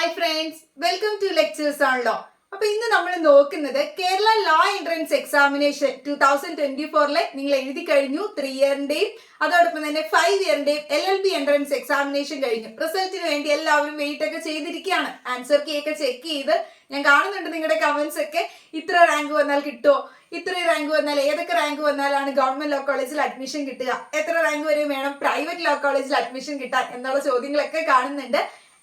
Hi friends, welcome to Lectures on Law. അപ്പോൾ ഇന്ന് നമ്മൾ നോക്കുന്നത് കേരള ലോ എൻട്രൻസ് എക്സാമിനേഷൻ 2024 നിങ്ങൾ എഴുതി കഴിഞ്ഞു 3 ഇയറിന്റെയും അതോടൊപ്പം തന്നെ 5 ഇയറിന്റെയും LLB എൻട്രൻസ് എക്സാമിനേഷൻ കഴിഞ്ഞു. റിസൾട്ടിന് വേണ്ടി എല്ലാവരും വെയിറ്റ് ഒക്കെ ചെയ്തിരിക്കുകയാണ്. ആൻസർ കീ ഒക്കെ ചെക്ക് ചെയ്ത് ഞാൻ കാണുന്നുണ്ട് നിങ്ങളുടെ കമന്റ്സ് ഒക്കെ. ഇത്ര റാങ്ക് വന്നാൽ കിട്ടുമോ, ഇത്ര റാങ്ക് വന്നാൽ ഏതൊക്കെ റാങ്ക് വന്നാലാണ് ഗവൺമെന്റ് ലോ കോളേജിൽ അഡ്മിഷൻ കിട്ടുക, എത്ര റാങ്ക് വരെ വേണം പ്രൈവറ്റ് ലോ കോളേജിൽ അഡ്മിഷൻ കിട്ടാൻ എന്നുള്ള ചോദ്യങ്ങളൊക്കെ കാണുന്നുണ്ട്.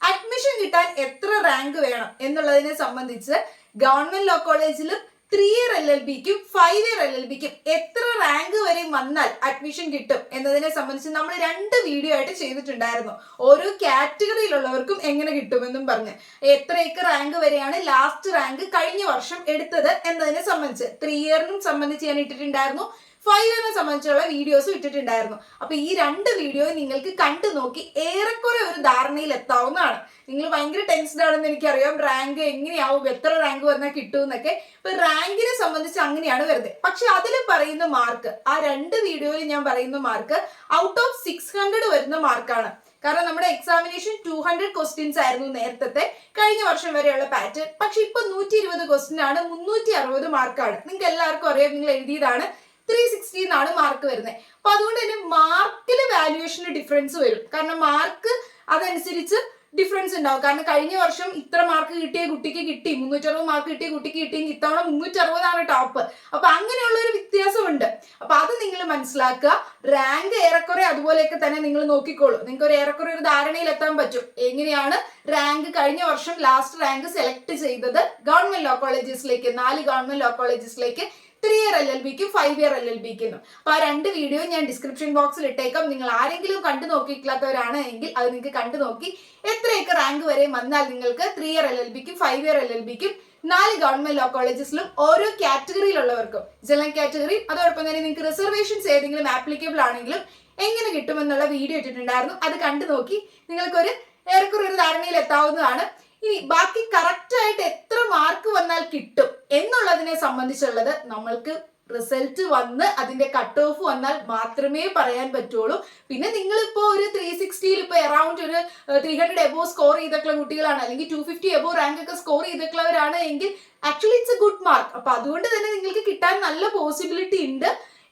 അഡ്മിഷൻ കിട്ടാൻ എത്ര റാങ്ക് വേണം എന്നുള്ളതിനെ സംബന്ധിച്ച് ഗവൺമെന്റ് ലോ കോളേജിലും 3 ഇയർ LLBക്കും 5 ഇയർ LLBക്കും എത്ര റാങ്ക് വരെ വന്നാൽ അഡ്മിഷൻ കിട്ടും എന്നതിനെ സംബന്ധിച്ച് നമ്മൾ 2 വീഡിയോ ആയിട്ട് ചെയ്തിട്ടുണ്ടായിരുന്നു. ഓരോ കാറ്റഗറിയിലുള്ളവർക്കും എങ്ങനെ കിട്ടുമെന്നും പറഞ്ഞ് എത്രയൊക്കെ റാങ്ക് വരെയാണ് ലാസ്റ്റ് റാങ്ക് കഴിഞ്ഞ വർഷം എടുത്തത് എന്നതിനെ സംബന്ധിച്ച് 3 ഇയറിനും സംബന്ധിച്ച് ഞാൻ ഇട്ടിട്ടുണ്ടായിരുന്നു, 5 ഇയറിനെ സംബന്ധിച്ചുള്ള വീഡിയോസ് ഇട്ടിട്ടുണ്ടായിരുന്നു. അപ്പൊ ഈ 2 വീഡിയോ നിങ്ങൾക്ക് കണ്ടു നോക്കി ഏറെക്കുറെ ഒരു ധാരണയിൽ എത്താവുന്നതാണ്. നിങ്ങൾ ഭയങ്കര ടെൻസ്ഡ് ആണെന്ന് എനിക്കറിയാം. റാങ്ക് എങ്ങനെയാവും, എത്ര റാങ്ക് വന്നാൽ കിട്ടും എന്നൊക്കെ. ഇപ്പൊ റാങ്കിനെ സംബന്ധിച്ച് അങ്ങനെയാണ് വരുന്നത്. പക്ഷെ അതിൽ പറയുന്ന മാർക്ക്, ആ 2 വീഡിയോയിൽ ഞാൻ പറയുന്ന മാർക്ക് ഔട്ട് ഓഫ് 600 വരുന്ന മാർക്കാണ്. കാരണം നമ്മുടെ എക്സാമിനേഷൻ 200 ക്വസ്റ്റ്യൻസ് ആയിരുന്നു നേരത്തെ കഴിഞ്ഞ വർഷം വരെയുള്ള പാറ്റേൺ. പക്ഷെ ഇപ്പൊ 120 ക്വസ്റ്റ്യൻ ആണ്, 360 മാർക്കാണ്. നിങ്ങൾക്ക് എല്ലാവർക്കും അറിയാം, നിങ്ങൾ എഴുതിയതാണ്. 360 എന്നാണ് മാർക്ക് വരുന്നത്. അപ്പൊ അതുകൊണ്ട് തന്നെ മാർക്കിൽ വാല്യുവേഷന് ഡിഫറൻസ് വരും. കാരണം മാർക്ക് അതനുസരിച്ച് ഡിഫറൻസ് ഉണ്ടാവും. കാരണം കഴിഞ്ഞ വർഷം ഇത്ര മാർക്ക് കിട്ടിയ കുട്ടിക്ക് കിട്ടി, 360 മാർക്ക് കിട്ടിയ കുട്ടിക്ക് കിട്ടിയെങ്കിൽ ഇത്തവണ 360 ടോപ്പ്. അപ്പൊ അങ്ങനെയുള്ള ഒരു വ്യത്യാസമുണ്ട്. അപ്പൊ അത് നിങ്ങൾ മനസ്സിലാക്കുക. റാങ്ക് ഏറെക്കുറെ അതുപോലെയൊക്കെ തന്നെ നിങ്ങൾ നോക്കിക്കോളൂ. നിങ്ങൾക്ക് ഒരു ഏറെക്കുറെ ഒരു ധാരണയിൽ എത്താൻ പറ്റും എങ്ങനെയാണ് റാങ്ക് കഴിഞ്ഞ വർഷം ലാസ്റ്റ് റാങ്ക് സെലക്ട് ചെയ്തത് ഗവൺമെന്റ് ലോ കോളേജസിലേക്ക്, 4 ഗവൺമെന്റ് ലോ കോളേജസിലേക്ക് 3 ഇയർ LLBക്കും 5 ഇയർ LLBക്കും. അപ്പൊ ആ 2 വീഡിയോ ഞാൻ ഡിസ്ക്രിപ്ഷൻ ബോക്സിൽ ഇട്ടേക്കാം. നിങ്ങൾ ആരെങ്കിലും കണ്ടു നോക്കിയിട്ടില്ലാത്തവരാണ് എങ്കിൽ അത് നിങ്ങൾക്ക് കണ്ടു നോക്കി എത്രയൊക്കെ റാങ്ക് വരെ വന്നാൽ നിങ്ങൾക്ക് 3 ഇയർ LLBക്കും 5 ഇയർ LLBക്കും 4 ഗവൺമെന്റ് ലോ കോളേജസിലും ഓരോ കാറ്റഗറിയിലുള്ളവർക്കും, ജനറൽ കാറ്റഗറി അതോടൊപ്പം തന്നെ നിങ്ങൾക്ക് റിസർവേഷൻസ് ഏതെങ്കിലും ആപ്ലിക്കബിൾ ആണെങ്കിലും എങ്ങനെ കിട്ടുമെന്നുള്ള വീഡിയോ ഇട്ടിട്ടുണ്ടായിരുന്നു. അത് കണ്ടു നോക്കി നിങ്ങൾക്കൊരു ഏറെക്കുറെ ഒരു ധാരണയിൽ എത്താവുന്നതാണ്. ഇനി ബാക്കി കറക്റ്റ് ആയിട്ട് എത്ര മാർക്ക് വന്നാൽ കിട്ടും എന്നുള്ളതിനെ സംബന്ധിച്ചുള്ളത് നമ്മൾക്ക് റിസൾട്ട് വന്ന് അതിന്റെ കട്ട് ഓഫ് വന്നാൽ മാത്രമേ പറയാൻ പറ്റുള്ളൂ. പിന്നെ നിങ്ങളിപ്പോ ഒരു 360 ഇപ്പൊ അറൌണ്ട് ഒരു 300 എബോ സ്കോർ ചെയ്തിട്ടുള്ള കുട്ടികളാണ്, അല്ലെങ്കിൽ 250 എബോ റാങ്ക് ഒക്കെ സ്കോർ ചെയ്തിട്ടുള്ളവരാണ് എങ്കിൽ actually it's A good mark. അപ്പൊ അതുകൊണ്ട് തന്നെ നിങ്ങൾക്ക് കിട്ടാൻ നല്ല പോസിബിലിറ്റി ഉണ്ട്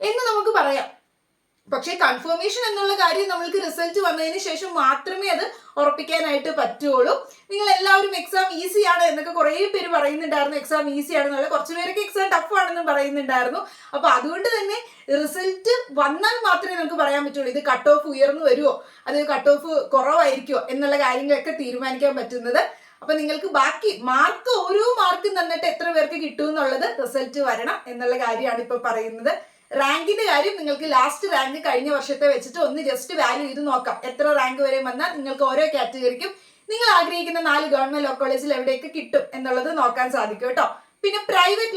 എന്ന് നമുക്ക് പറയാം. പക്ഷെ കൺഫർമേഷൻ എന്നുള്ള കാര്യം നമ്മൾക്ക് റിസൾട്ട് വന്നതിന് ശേഷം മാത്രമേ അത് ഉറപ്പിക്കാനായിട്ട് പറ്റുള്ളൂ. നിങ്ങൾ എല്ലാവരും എക്സാം ഈസി ആണ് എന്നൊക്കെ കുറെ പേര് പറയുന്നുണ്ടായിരുന്നു. എക്സാം ഈസി ആണെന്നുള്ള, കുറച്ചു പേരൊക്കെ എക്സാം ടഫ് ആണെന്ന് പറയുന്നുണ്ടായിരുന്നു. അപ്പൊ അതുകൊണ്ട് തന്നെ റിസൾട്ട് വന്നാൽ മാത്രമേ നമുക്ക് പറയാൻ പറ്റുള്ളൂ ഇത് കട്ട് ഓഫ് ഉയർന്നു വരുമോ, അത് കട്ട് ഓഫ് കുറവായിരിക്കുമോ എന്നുള്ള കാര്യങ്ങളൊക്കെ തീരുമാനിക്കാൻ പറ്റുന്നത്. അപ്പൊ നിങ്ങൾക്ക് ബാക്കി മാർക്ക്, ഓരോ മാർക്കും തന്നിട്ട് എത്ര പേർക്ക് കിട്ടും എന്നുള്ളത് റിസൾട്ട് വരണം എന്നുള്ള കാര്യമാണ് ഇപ്പൊ പറയുന്നത്. റാങ്കിന്റെ കാര്യം നിങ്ങൾക്ക് ലാസ്റ്റ് റാങ്ക് കഴിഞ്ഞ വർഷത്തെ വെച്ചിട്ട് ഒന്ന് ജസ്റ്റ് വാല്യൂ ചെയ്ത് നോക്കാം. എത്ര റാങ്ക് വരെ വന്നാൽ നിങ്ങൾക്ക് ഓരോ കാറ്റഗറിക്കും നിങ്ങൾ ആഗ്രഹിക്കുന്ന 4 ഗവൺമെന്റ് ലോ കോളേജിൽ എവിടെയൊക്കെ കിട്ടും എന്നുള്ളത് നോക്കാൻ സാധിക്കും കേട്ടോ. പിന്നെ പ്രൈവറ്റ്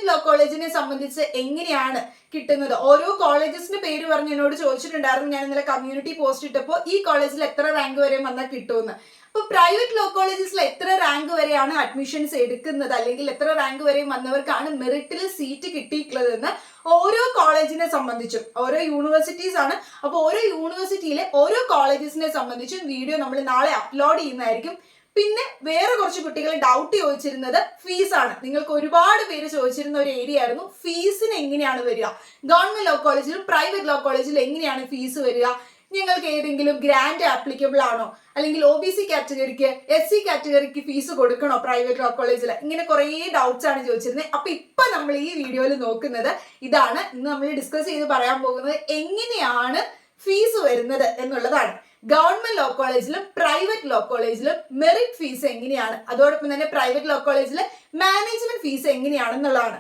ലോ കോളേജിനെ സംബന്ധിച്ച് എങ്ങനെയാണ് കിട്ടുന്നത്, ഓരോ കോളേജസിന്റെ പേര് പറഞ്ഞ് എന്നോട് ചോദിച്ചിട്ടുണ്ടായിരുന്നു. ഞാൻ ഇന്നലെ കമ്മ്യൂണിറ്റി പോസ്റ്റ് ഇട്ടപ്പോൾ ഈ കോളേജിൽ എത്ര റാങ്ക് വരെ വന്നാൽ കിട്ടുമെന്ന്. അപ്പൊ പ്രൈവറ്റ് ലോ കോളേജസിൽ എത്ര റാങ്ക് വരെയാണ് അഡ്മിഷൻസ് എടുക്കുന്നത്, അല്ലെങ്കിൽ എത്ര റാങ്ക് വരെ വന്നവർക്കാണ് മെറിറ്റിൽ സീറ്റ് കിട്ടിയിട്ടുള്ളതെന്ന് ഓരോ കോളേജിനെ സംബന്ധിച്ചും, ഓരോ യൂണിവേഴ്സിറ്റീസ് ആണ്. അപ്പൊ ഓരോ യൂണിവേഴ്സിറ്റിയിലെ ഓരോ കോളേജസിനെ സംബന്ധിച്ചും വീഡിയോ നമ്മൾ നാളെ അപ്ലോഡ് ചെയ്യുന്നതായിരിക്കും. പിന്നെ വേറെ കുറച്ച് കുട്ടികൾ ഡൗട്ട് ചോദിച്ചിരുന്നത് ഫീസാണ്. നിങ്ങൾക്ക് ഒരുപാട് പേര് ചോദിച്ചിരുന്ന ഒരു ഏരിയ ആയിരുന്നു ഫീസിന് എങ്ങനെയാണ് വരിക, ഗവൺമെന്റ് ലോ കോളേജിലും പ്രൈവറ്റ് ലോ കോളേജിലും എങ്ങനെയാണ് ഫീസ് വരിക, നിങ്ങൾക്ക് ഏതെങ്കിലും ഗ്രാന്റ് ആപ്ലിക്കബിൾ ആണോ, അല്ലെങ്കിൽ OBC കാറ്റഗറിക്ക് SC കാറ്റഗറിക്ക് ഫീസ് കൊടുക്കണോ പ്രൈവറ്റ് ലോ കോളേജിൽ, ഇങ്ങനെ കുറേ ഡൗട്ട്സ് ആണ് ചോദിച്ചിരുന്നത്. അപ്പൊ ഇപ്പൊ നമ്മൾ ഈ വീഡിയോയിൽ നോക്കുന്നത് ഇതാണ്. ഇന്ന് നമ്മൾ ഡിസ്കസ് ചെയ്ത് പറയാൻ പോകുന്നത് എങ്ങനെയാണ് ഫീസ് വരുന്നത് എന്നുള്ളതാണ്. ഗവൺമെന്റ് ലോ കോളേജിലും പ്രൈവറ്റ് ലോ കോളേജിലും മെറിറ്റ് ഫീസ് എങ്ങനെയാണ്, അതോടൊപ്പം തന്നെ പ്രൈവറ്റ് ലോ കോളേജിലെ മാനേജ്മെന്റ് ഫീസ് എങ്ങനെയാണെന്നുള്ളതാണ്.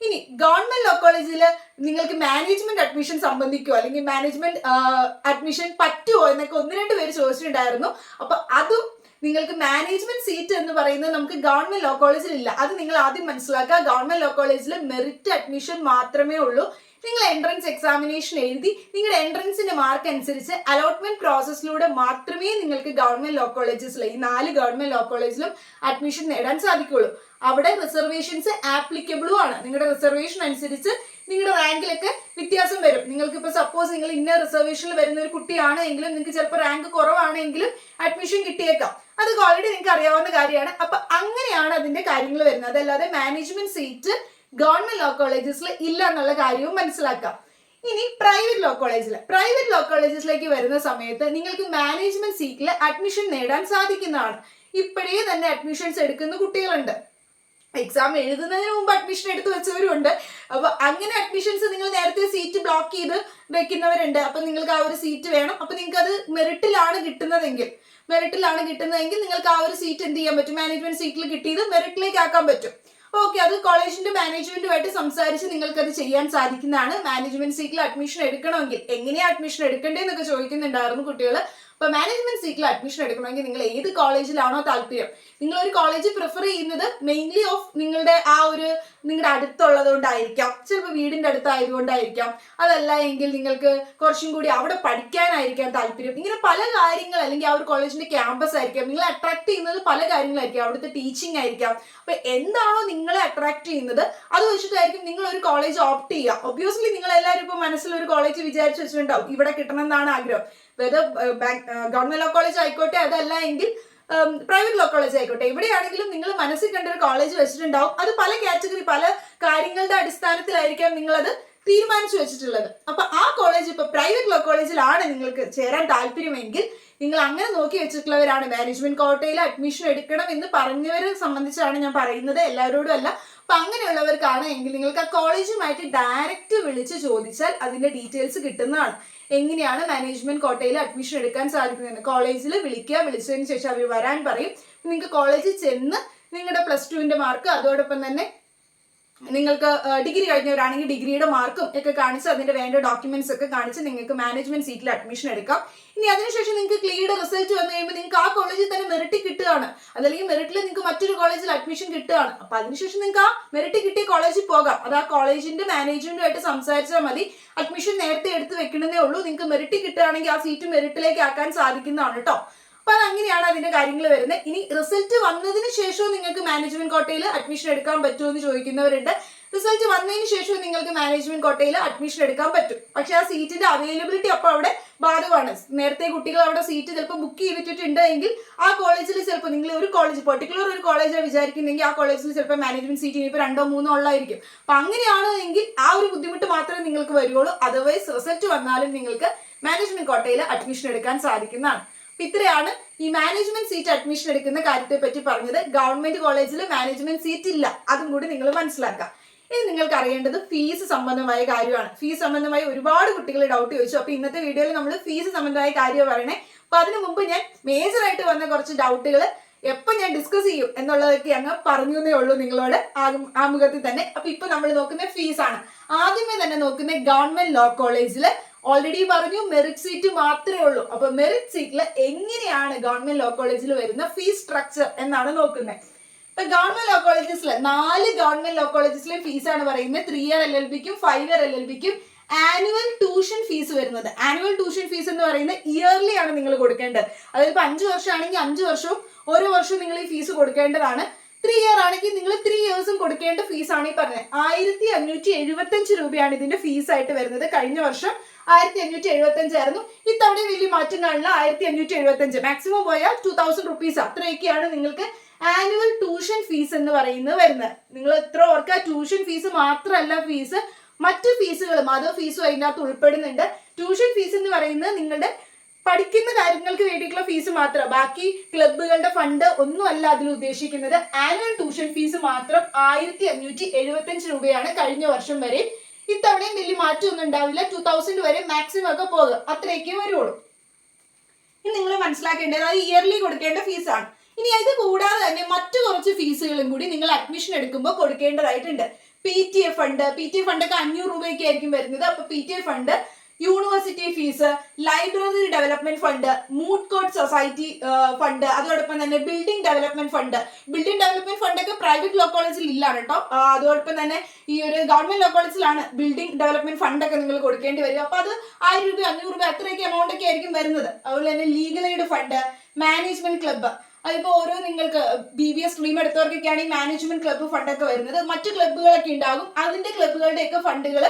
ഇനി ഗവൺമെന്റ് ലോ കോളേജിൽ നിങ്ങൾക്ക് മാനേജ്മെന്റ് അഡ്മിഷൻ സംബന്ധിക്കുമോ, അല്ലെങ്കിൽ മാനേജ്മെന്റ് അഡ്മിഷൻ പറ്റുമോ എന്നൊക്കെ 1-2 പേര് ചോദിച്ചിട്ടുണ്ടായിരുന്നു. അപ്പൊ അതും നിങ്ങൾക്ക് മാനേജ്മെന്റ് സീറ്റ് എന്ന് പറയുന്നത് നമുക്ക് ഗവൺമെന്റ് ലോ കോളേജിൽ ഇല്ല. അത് നിങ്ങൾ ആദ്യം മനസ്സിലാക്കുക. ഗവൺമെന്റ് ലോ കോളേജിൽ മെറിറ്റ് അഡ്മിഷൻ മാത്രമേ ഉള്ളൂ. നിങ്ങൾ എൻട്രൻസ് എക്സാമിനേഷൻ എഴുതി നിങ്ങളുടെ എൻട്രൻസിന്റെ മാർക്ക് അനുസരിച്ച് അലോട്ട്മെന്റ് പ്രോസസ്സിലൂടെ മാത്രമേ നിങ്ങൾക്ക് ഗവൺമെന്റ് ലോ കോളേജസിൽ, ഈ 4 ഗവൺമെന്റ് ലോ കോളേജിലും അഡ്മിഷൻ നേടാൻ സാധിക്കുള്ളൂ. അവിടെ റിസർവേഷൻസ് ആപ്ലിക്കബിളും ആണ്. നിങ്ങളുടെ റിസർവേഷൻ അനുസരിച്ച് നിങ്ങളുടെ റാങ്കിലൊക്കെ വ്യത്യാസം വരും. നിങ്ങൾക്ക് ഇപ്പോൾ സപ്പോസ് നിങ്ങൾ ഇന്ന റിസർവേഷനിൽ വരുന്ന ഒരു കുട്ടിയാണെങ്കിലും നിങ്ങൾക്ക് ചിലപ്പോൾ റാങ്ക് കുറവാണെങ്കിലും അഡ്മിഷൻ കിട്ടിയേക്കാം. അതൊക്കെ ഓൾറെഡി നിങ്ങൾക്ക് അറിയാവുന്ന കാര്യമാണ്. അപ്പൊ അങ്ങനെയാണ് അതിന്റെ കാര്യങ്ങൾ വരുന്നത്. അതല്ലാതെ മാനേജ്മെന്റ് സീറ്റ് ഗവൺമെന്റ് ലോ കോളേജസിൽ ഇല്ല എന്നുള്ള കാര്യവും മനസ്സിലാക്കാം. ഇനി പ്രൈവറ്റ് ലോ കോളേജസിലേക്ക് വരുന്ന സമയത്ത് നിങ്ങൾക്ക് മാനേജ്മെന്റ് സീറ്റിൽ അഡ്മിഷൻ നേടാൻ സാധിക്കുന്നതാണ്. ഇപ്പോഴേ തന്നെ അഡ്മിഷൻസ് എടുക്കുന്ന കുട്ടികളുണ്ട്. എക്സാം എഴുതുന്നതിന് മുമ്പ് അഡ്മിഷൻ എടുത്ത് വെച്ചവരുണ്ട്. അപ്പൊ അങ്ങനെ അഡ്മിഷൻസ് നിങ്ങൾ നേരത്തെ സീറ്റ് ബ്ലോക്ക് ചെയ്ത് വെക്കുന്നവരുണ്ട്. അപ്പൊ നിങ്ങൾക്ക് ആ ഒരു സീറ്റ് വേണം. അപ്പൊ നിങ്ങൾക്ക് അത് മെറിറ്റിലാണ് കിട്ടുന്നതെങ്കിൽ നിങ്ങൾക്ക് ആ ഒരു സീറ്റ് എന്ത് ചെയ്യാൻ പറ്റും? മാനേജ്മെന്റ് സീറ്റിൽ കിട്ടിയത് മെറിറ്റിലേക്ക് ആക്കാൻ പറ്റും. ഓക്കെ, അത് കോളേജിന്റെ മാനേജ്മെന്റുമായിട്ട് സംസാരിച്ച് നിങ്ങൾക്ക് അത് ചെയ്യാൻ സാധിക്കുന്നതാണ്. മാനേജ്മെന്റ് സീറ്റിൽ അഡ്മിഷൻ എടുക്കണമെങ്കിൽ എങ്ങനെയാ അഡ്മിഷൻ എടുക്കേണ്ടതെന്നൊക്കെ ചോദിക്കുന്നുണ്ടായിരുന്നു കുട്ടികൾ. അപ്പൊ മാനേജ്മെന്റ് സീറ്റിൽ അഡ്മിഷൻ എടുക്കണമെങ്കിൽ നിങ്ങൾ ഏത് കോളേജിലാണോ താല്പര്യം, നിങ്ങൾ ഒരു കോളേജ് പ്രിഫർ ചെയ്യുന്നത് മെയിൻലി ഓഫ് നിങ്ങളുടെ അടുത്തുള്ളത് കൊണ്ടായിരിക്കാം, ചിലപ്പോൾ വീടിന്റെ അടുത്തായതുകൊണ്ടായിരിക്കാം, അതല്ല എങ്കിൽ നിങ്ങൾക്ക് കുറച്ചും കൂടി അവിടെ പഠിക്കാനായിരിക്കാം താല്പര്യം. ഇങ്ങനെ പല കാര്യങ്ങൾ, അല്ലെങ്കിൽ ആ ഒരു കോളേജിന്റെ ക്യാമ്പസ് ആയിരിക്കാം, നിങ്ങളെ അട്രാക്ട് ചെയ്യുന്നത് പല കാര്യങ്ങളായിരിക്കും. അവിടുത്തെ ടീച്ചിങ് ആയിരിക്കാം. അപ്പൊ എന്താണോ നിങ്ങളെ അട്രാക്ട് ചെയ്യുന്നത് അത് വെച്ചിട്ടായിരിക്കും നിങ്ങൾ ഒരു കോളേജ് ഓപ്റ്റ് ചെയ്യുക. ഒബ്വിയസ്ലി നിങ്ങൾ എല്ലാവരും ഇപ്പൊ മനസ്സിൽ ഒരു കോളേജ് വിചാരിച്ചു വെച്ചിട്ടുണ്ടാവും, ഇവിടെ കിട്ടണം എന്നാണ് ആഗ്രഹം. വെറുതെ ഗവൺമെന്റ് ലോ കോളേജ് ആയിക്കോട്ടെ, അതല്ല എങ്കിൽ പ്രൈവറ്റ് ലോ കോളേജ് ആയിക്കോട്ടെ, എവിടെയാണെങ്കിലും നിങ്ങൾ മനസ്സിൽ കണ്ട ഒരു കോളേജ് വെച്ചിട്ടുണ്ടാവും. അത് പല കാറ്റഗറി, പല കാര്യങ്ങളുടെ അടിസ്ഥാനത്തിലായിരിക്കാം നിങ്ങളത് തീരുമാനിച്ചു വെച്ചിട്ടുള്ളത്. അപ്പൊ ആ കോളേജ് ഇപ്പൊ പ്രൈവറ്റ് ലോ കോളേജിലാണ് നിങ്ങൾക്ക് ചേരാൻ താല്പര്യമെങ്കിൽ നിങ്ങൾ അങ്ങനെ നോക്കി വെച്ചിട്ടുള്ളവരാണ്. മാനേജ്മെന്റ് കോട്ടയിൽ അഡ്മിഷൻ എടുക്കണം എന്ന് പറഞ്ഞവരെ സംബന്ധിച്ചാണ് ഞാൻ പറയുന്നത്, എല്ലാവരോടും അല്ല. അപ്പൊ അങ്ങനെയുള്ളവർക്കാണ് എങ്കിൽ നിങ്ങൾക്ക് ആ കോളേജുമായിട്ട് ഡയറക്റ്റ് വിളിച്ച് ചോദിച്ചാൽ അതിന്റെ ഡീറ്റെയിൽസ് കിട്ടുന്നതാണ്. എങ്ങനെയാണ് മാനേജ്മെന്റ് കോട്ടയിൽ അഡ്മിഷൻ എടുക്കാൻ സാധിക്കുന്നത്? കോളേജിൽ വിളിച്ചതിന് ശേഷം അവർ വരാൻ പറയും. നിങ്ങൾക്ക് കോളേജിൽ ചെന്ന് നിങ്ങളുടെ +2 മാർക്ക്, അതോടൊപ്പം തന്നെ നിങ്ങൾക്ക് ഡിഗ്രി കഴിഞ്ഞവരാണെങ്കിൽ ഡിഗ്രിയുടെ മാർക്കും ഒക്കെ കാണിച്ച് അതിന്റെ വേണ്ട ഡോക്യുമെന്റ്സ് ഒക്കെ കാണിച്ച് നിങ്ങൾക്ക് മാനേജ്മെന്റ് സീറ്റിൽ അഡ്മിഷൻ എടുക്കാം. ഇനി അതിനുശേഷം നിങ്ങൾക്ക് ക്ലിയർഡ് റിസൾട്ട് വന്നു കഴിയുമ്പോൾ നിങ്ങൾക്ക് ആ കോളേജിൽ തന്നെ മെറിറ്റ് കിട്ടുകയാണ്, അതല്ലെങ്കിൽ മെറിറ്റിൽ നിങ്ങൾക്ക് മറ്റൊരു കോളേജിൽ അഡ്മിഷൻ കിട്ടുകയാണ്. അപ്പൊ അതിനുശേഷം നിങ്ങൾക്ക് ആ മെറിറ്റ് കിട്ടിയ കോളേജിൽ പോകാം. അത് ആ കോളേജിന്റെ മാനേജ്മെന്റുമായിട്ട് സംസാരിച്ചാൽ മതി. അഡ്മിഷൻ നേരത്തെ എടുത്ത് വെക്കണമെന്നേ ഉള്ളൂ. നിങ്ങൾക്ക് മെറിറ്റ് കിട്ടുകയാണെങ്കിൽ ആ സീറ്റ് മെറിറ്റിലേക്ക് ആക്കാൻ സാധിക്കുന്നതാണ് കേട്ടോ. അപ്പൊ അതങ്ങനെയാണ് അതിന്റെ കാര്യങ്ങൾ വരുന്നത്. ഇനി റിസൾട്ട് വന്നതിന് ശേഷവും നിങ്ങൾക്ക് മാനേജ്മെന്റ് കോട്ടയിൽ അഡ്മിഷൻ എടുക്കാൻ പറ്റുമോ എന്ന് ചോദിക്കുന്നവരുണ്ട്. റിസൾട്ട് വന്നതിന് ശേഷവും നിങ്ങൾക്ക് മാനേജ്മെന്റ് കോട്ടയിൽ അഡ്മിഷൻ എടുക്കാൻ പറ്റും. പക്ഷെ ആ സീറ്റിന്റെ അവൈലബിലിറ്റി അപ്പോൾ അവിടെ ബാധകമാണ്. നേരത്തെ കുട്ടികൾ അവിടെ സീറ്റ് ചിലപ്പോൾ ബുക്ക് ചെയ്തിട്ടുണ്ട് എങ്കിൽ ആ കോളേജിൽ ചിലപ്പോൾ നിങ്ങൾ ഒരു കോളേജ്, പെർട്ടിക്കുലർ ഒരു കോളേജാണ് വിചാരിക്കുന്നെങ്കിൽ ആ കോളേജിൽ ചിലപ്പോൾ മാനേജ്മെന്റ് സീറ്റ് ഇനിയിപ്പോൾ 2 or 3 ഉള്ളായിരിക്കും. അപ്പൊ അങ്ങനെയാണ് എങ്കിൽ ആ ഒരു ബുദ്ധിമുട്ട് മാത്രമേ നിങ്ങൾക്ക് വരുള്ളൂ. അതർവൈസ് റിസൾട്ട് വന്നാലും നിങ്ങൾക്ക് മാനേജ്മെന്റ് കോട്ടയിൽ അഡ്മിഷൻ എടുക്കാൻ സാധിക്കുന്നതാണ്. ഇത്രയാണ് ഈ മാനേജ്മെന്റ് സീറ്റ് അഡ്മിഷൻ എടുക്കുന്ന കാര്യത്തെ പറ്റി പറഞ്ഞത്. ഗവൺമെന്റ് കോളേജിൽ മാനേജ്മെന്റ് സീറ്റ് ഇല്ല, അതും കൂടി നിങ്ങൾ മനസ്സിലാക്കാം. ഇനി നിങ്ങൾക്ക് അറിയേണ്ടത് ഫീസ് സംബന്ധമായ കാര്യമാണ്. ഫീസ് സംബന്ധമായി ഒരുപാട് കുട്ടികൾ ഡൗട്ട് ചോദിച്ചു. അപ്പൊ ഇന്നത്തെ വീഡിയോയിൽ നമ്മൾ ഫീസ് സംബന്ധമായ കാര്യം പറയണേ. അപ്പൊ അതിനു മുമ്പ് ഞാൻ മേജറായിട്ട് വന്ന കുറച്ച് ഡൗട്ടുകൾ എപ്പോൾ ഞാൻ ഡിസ്കസ് ചെയ്യും എന്നുള്ളതൊക്കെ അങ്ങ് പറഞ്ഞേ ഉള്ളൂ നിങ്ങളോട് ആമുഖത്തിൽ തന്നെ. അപ്പൊ ഇപ്പൊ നമ്മൾ നോക്കുന്ന ഫീസാണ്. ആദ്യമേ തന്നെ നോക്കുന്ന ഗവൺമെന്റ് ലോ കോളേജിൽ ഓൾറെഡി പറഞ്ഞു മെറിറ്റ് സീറ്റ് മാത്രമേ ഉള്ളൂ. അപ്പൊ മെറിറ്റ് സീറ്റിൽ എങ്ങനെയാണ് ഗവൺമെന്റ് ലോ കോളേജിൽ വരുന്ന ഫീസ് സ്ട്രക്ചർ എന്നാണ് നോക്കുന്നത്. ഇപ്പൊ ഗവൺമെന്റ് ലോ കോളേജസിൽ 4 ഗവൺമെന്റ് ലോ കോളേജസിലെ ഫീസാണ് പറയുന്നത്. 3 year LLBക്കും 5 year LLBക്കും ആനുവൽ ട്യൂഷൻ ഫീസ് വരുന്നത്. ആനുവൽ ട്യൂഷൻ ഫീസ് എന്ന് പറയുന്നത് ഇയർലി ആണ് നിങ്ങൾ കൊടുക്കേണ്ടത്. അതായത് ഇപ്പൊ 5 വർഷമാണെങ്കിൽ 5 വർഷവും ഓരോ വർഷവും നിങ്ങൾ ഈ ഫീസ് കൊടുക്കേണ്ടതാണ്. 3 year ആണെങ്കിൽ നിങ്ങൾ 3 years കൊടുക്കേണ്ട ഫീസാണ് ഈ പറഞ്ഞത്. 1575 രൂപയാണ് ഇതിന്റെ ഫീസ് ആയിട്ട് വരുന്നത്. കഴിഞ്ഞ വർഷം 1575 ആയിരുന്നു. ഇത്തവണ വലിയ മാറ്റം കാണില്ല, 1575. മാക്സിമം പോയാൽ 2000 rupees. അത്രയൊക്കെയാണ് നിങ്ങൾക്ക് ആനുവൽ ട്യൂഷൻ ഫീസ് എന്ന് പറയുന്നത് വരുന്നത്. നിങ്ങൾ എത്ര ഓർക്കുക, ട്യൂഷൻ ഫീസ് മാത്രമല്ല ഫീസ്, മറ്റു ഫീസുകളും അതോ ഫീസും അതിനകത്ത് ഉൾപ്പെടുന്നുണ്ട്. ട്യൂഷൻ ഫീസ് എന്ന് പറയുന്നത് നിങ്ങളുടെ പഠിക്കുന്ന കാര്യങ്ങൾക്ക് വേണ്ടിയിട്ടുള്ള ഫീസ് മാത്രം, ബാക്കി ക്ലബുകളുടെ ഫണ്ട് ഒന്നും അല്ല അതിൽ ഉദ്ദേശിക്കുന്നത്. ആനുവൽ ട്യൂഷൻ ഫീസ് മാത്രം 1575 രൂപയാണ് കഴിഞ്ഞ വർഷം വരെ. ഇത്തവണയും വലിയ മാറ്റമൊന്നും ഉണ്ടാവില്ല. 2000 വരെ മാക്സിമം ഒക്കെ പോകും, അത്രയൊക്കെ വരുള്ളൂ. ഇനി നിങ്ങൾ മനസ്സിലാക്കേണ്ടത് അത് ഇയർലി കൊടുക്കേണ്ട ഫീസാണ്. ഇനി ഇത് കൂടാതെ തന്നെ മറ്റു കുറച്ച് ഫീസുകളും കൂടി നിങ്ങൾ അഡ്മിഷൻ എടുക്കുമ്പോൾ കൊടുക്കേണ്ടതായിട്ടുണ്ട്. PTA ഫണ്ട് ഒക്കെ 500 രൂപയ്ക്ക് ആയിരിക്കും വരുന്നത്. അപ്പൊ PTA fund, university fees, library development fund, mood court society fund, അതോടൊപ്പം തന്നെ building development fund. Building development fund ഒക്കെ പ്രൈവറ്റ് ലോ കോളേജിൽ ഇല്ലാണ് കേട്ടോ. അതോടൊപ്പം തന്നെ ഈ ഒരു ഗവൺമെന്റ് ലോ കോളേജിലാണ് ബിൽഡിംഗ് ഡെവലപ്മെന്റ് ഫണ്ട് ഒക്കെ നിങ്ങൾ കൊടുക്കേണ്ടി വരും. അപ്പൊ അത് 1000 രൂപ 500 രൂപ അത്രയൊക്കെ എമൗണ്ട് ഒക്കെ ആയിരിക്കും വരുന്നത്. അതുപോലെ തന്നെ legal aid fund, management club, അതിപ്പോൾ ഓരോ നിങ്ങൾക്ക് BBA സ്ട്രീം എടുത്തവർക്കൊക്കെയാണ് ഈ മാനേജ്മെന്റ് ക്ലബ്ബ് ഫണ്ടൊക്കെ വരുന്നത്. മറ്റു ക്ലബ്ബുകളൊക്കെ ഉണ്ടാകും, അതിന്റെ ക്ലബ്ബുകളുടെയൊക്കെ ഫണ്ടുകൾ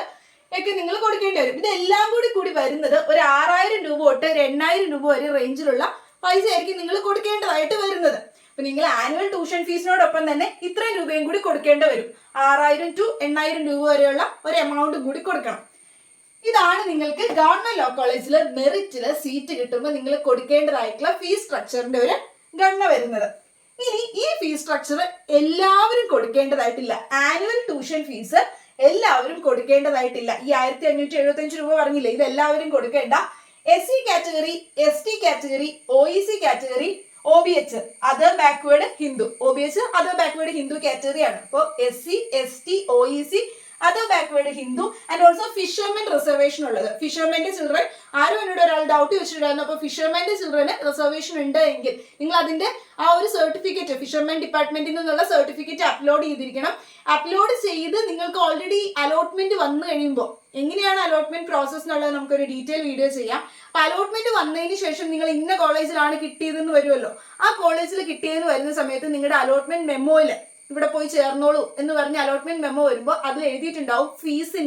ഒക്കെ നിങ്ങൾ കൊടുക്കേണ്ടി വരും. ഇതെല്ലാം കൂടി വരുന്നത് ഒരു 6000 രൂപ തൊട്ട് ഒരു 8000 രൂപ വരെ റേഞ്ചിലുള്ള പൈസ ആയിരിക്കും നിങ്ങൾ കൊടുക്കേണ്ടതായിട്ട് വരുന്നത്. അപ്പൊ നിങ്ങൾ ആനുവൽ ട്യൂഷൻ ഫീസിനോടൊപ്പം തന്നെ ഇത്രയും രൂപയും കൂടി കൊടുക്കേണ്ടി വരും. 6000 to 8000 രൂപ വരെയുള്ള ഒരു എമൗണ്ടും കൂടി കൊടുക്കണം. ഇതാണ് നിങ്ങൾക്ക് ഗവൺമെന്റ് ലോ കോളേജിൽ മെറിറ്റില് സീറ്റ് കിട്ടുമ്പോൾ നിങ്ങൾ കൊടുക്കേണ്ടതായിട്ടുള്ള ഫീസ് സ്ട്രക്ചറിന്റെ ഒരു ഘടന വരുന്നത്. ഇനി ഈ ഫീസ് സ്ട്രക്ചർ എല്ലാവരും കൊടുക്കേണ്ടതായിട്ടില്ല. ആനുവൽ ട്യൂഷൻ ഫീസ് എല്ലാവരും കൊടുക്കേണ്ടതായിട്ടില്ല. ഈ 1575 രൂപ പറഞ്ഞില്ലേ, ഇത് എല്ലാവരും കൊടുക്കേണ്ട. SC category, ST category, OEC category, OBH other backward Hindu, OBH other backward Hindu കാറ്റഗറിയാണ്. അപ്പോൾ SC, ST, OEC other backward Hindu and also fishermen reservation ഉള്ളത്. ഫിഷർമെന്റെ ചിൽഡ്രൻ ആരും എന്നോട് ഒരാൾ ഡൗട്ട് വെച്ചിട്ടുണ്ടായിരുന്നു. അപ്പോൾ ഫിഷർമെന്റെ ചിൽഡ്രന് റിസർവേഷൻ ഉണ്ട് എങ്കിൽ നിങ്ങൾ അതിന്റെ ആ ഒരു സർട്ടിഫിക്കറ്റ് ഫിഷർമെൻ ഡിപ്പാർട്ട്മെന്റിൽ നിന്നുള്ള സർട്ടിഫിക്കറ്റ് അപ്ലോഡ് ചെയ്തിരിക്കണം. അപ്ലോഡ് ചെയ്ത് നിങ്ങൾക്ക് ഓൾറെഡി അലോട്ട്മെന്റ് വന്നു കഴിയുമ്പോൾ എങ്ങനെയാണ് അലോട്ട്മെന്റ് പ്രോസസ് എന്നുള്ളത് നമുക്കൊരു ഡീറ്റെയിൽ വീഡിയോ ചെയ്യാം. അപ്പൊ അലോട്ട്മെന്റ് വന്നതിന് ശേഷം നിങ്ങൾ ഇന്ന കോളേജിലാണ് കിട്ടിയതെന്ന് വരുമല്ലോ, ആ കോളേജിൽ കിട്ടിയതെന്ന് വരുന്ന സമയത്ത് നിങ്ങളുടെ അലോട്ട്മെന്റ് മെമ്മോയില് ഇവിടെ പോയി ചേർന്നോളൂ എന്ന് പറഞ്ഞ് അലോട്ട്മെന്റ് മെമ്മോ വരുമ്പോൾ അതിൽ എഴുതിയിട്ടുണ്ടാവും ഫീസ്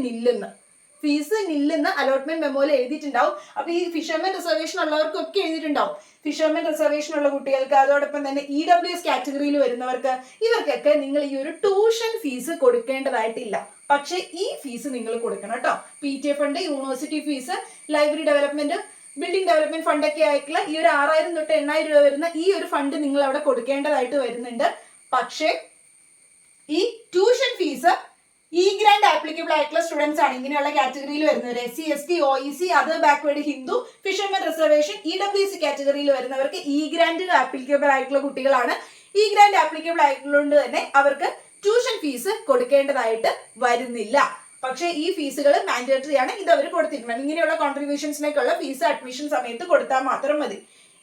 നില്ലെന്ന് അലോട്ട്മെന്റ് മെമ്മോയിൽ എഴുതിയിട്ടുണ്ടാവും. അപ്പൊ ഈ ഫിഷർമെൻ റിസർവേഷൻ ഉള്ളവർക്കൊക്കെ എഴുതിയിട്ടുണ്ടാവും. ഫിഷർമെൻ റിസർവേഷൻ ഉള്ള കുട്ടികൾക്ക്, അതോടൊപ്പം തന്നെ EWS കാറ്റഗറിയിൽ വരുന്നവർക്ക്, ഇവർക്കൊക്കെ നിങ്ങൾ ഈ ഒരു ട്യൂഷൻ ഫീസ് കൊടുക്കേണ്ടതായിട്ടില്ല. പക്ഷെ ഈ ഫീസ് നിങ്ങൾ കൊടുക്കണം കേട്ടോ. PTA fund, university fees, library development, building development ഫണ്ടൊക്കെ ആയിട്ടുള്ള ഈ ഒരു 6000 തൊട്ട് 8000 രൂപ വരുന്ന ഈ ഒരു ഫണ്ട് നിങ്ങൾ അവിടെ കൊടുക്കേണ്ടതായിട്ട് വരുന്നുണ്ട്. പക്ഷേ ഈ ട്യൂഷൻ ഫീസ് ഗ്രാൻഡ് ആപ്ലിക്കബിൾ ആയിട്ടുള്ള സ്റ്റുഡൻസ് ആണ് ഇങ്ങനെയുള്ള കാറ്റഗറിയിൽ വരുന്നവർ. SC, ST, OEC other backward Hindu, fishermen reservation, EWC കാറ്റഗറിയിൽ വരുന്നവർക്ക് ഗ്രാൻഡ് ആപ്ലിക്കബിൾ ആയിട്ടുള്ള കുട്ടികളാണ്. ഗ്രാൻഡ് ആപ്ലിക്കബിൾ ആയിട്ടുള്ളത് തന്നെ അവർക്ക് ട്യൂഷൻ ഫീസ് കൊടുക്കേണ്ടതായിട്ട് വരുന്നില്ല. പക്ഷേ ഈ ഫീസുകൾ മാൻഡേറ്ററി ആണ്, ഇത് അവർ കൊടുത്തിട്ടുണ്ട്. ഇങ്ങനെയുള്ള കോൺട്രിബ്യൂഷൻസിനേക്കുള്ള ഫീസ് അഡ്മിഷൻ സമയത്ത് കൊടുത്താൽ മാത്രം മതി.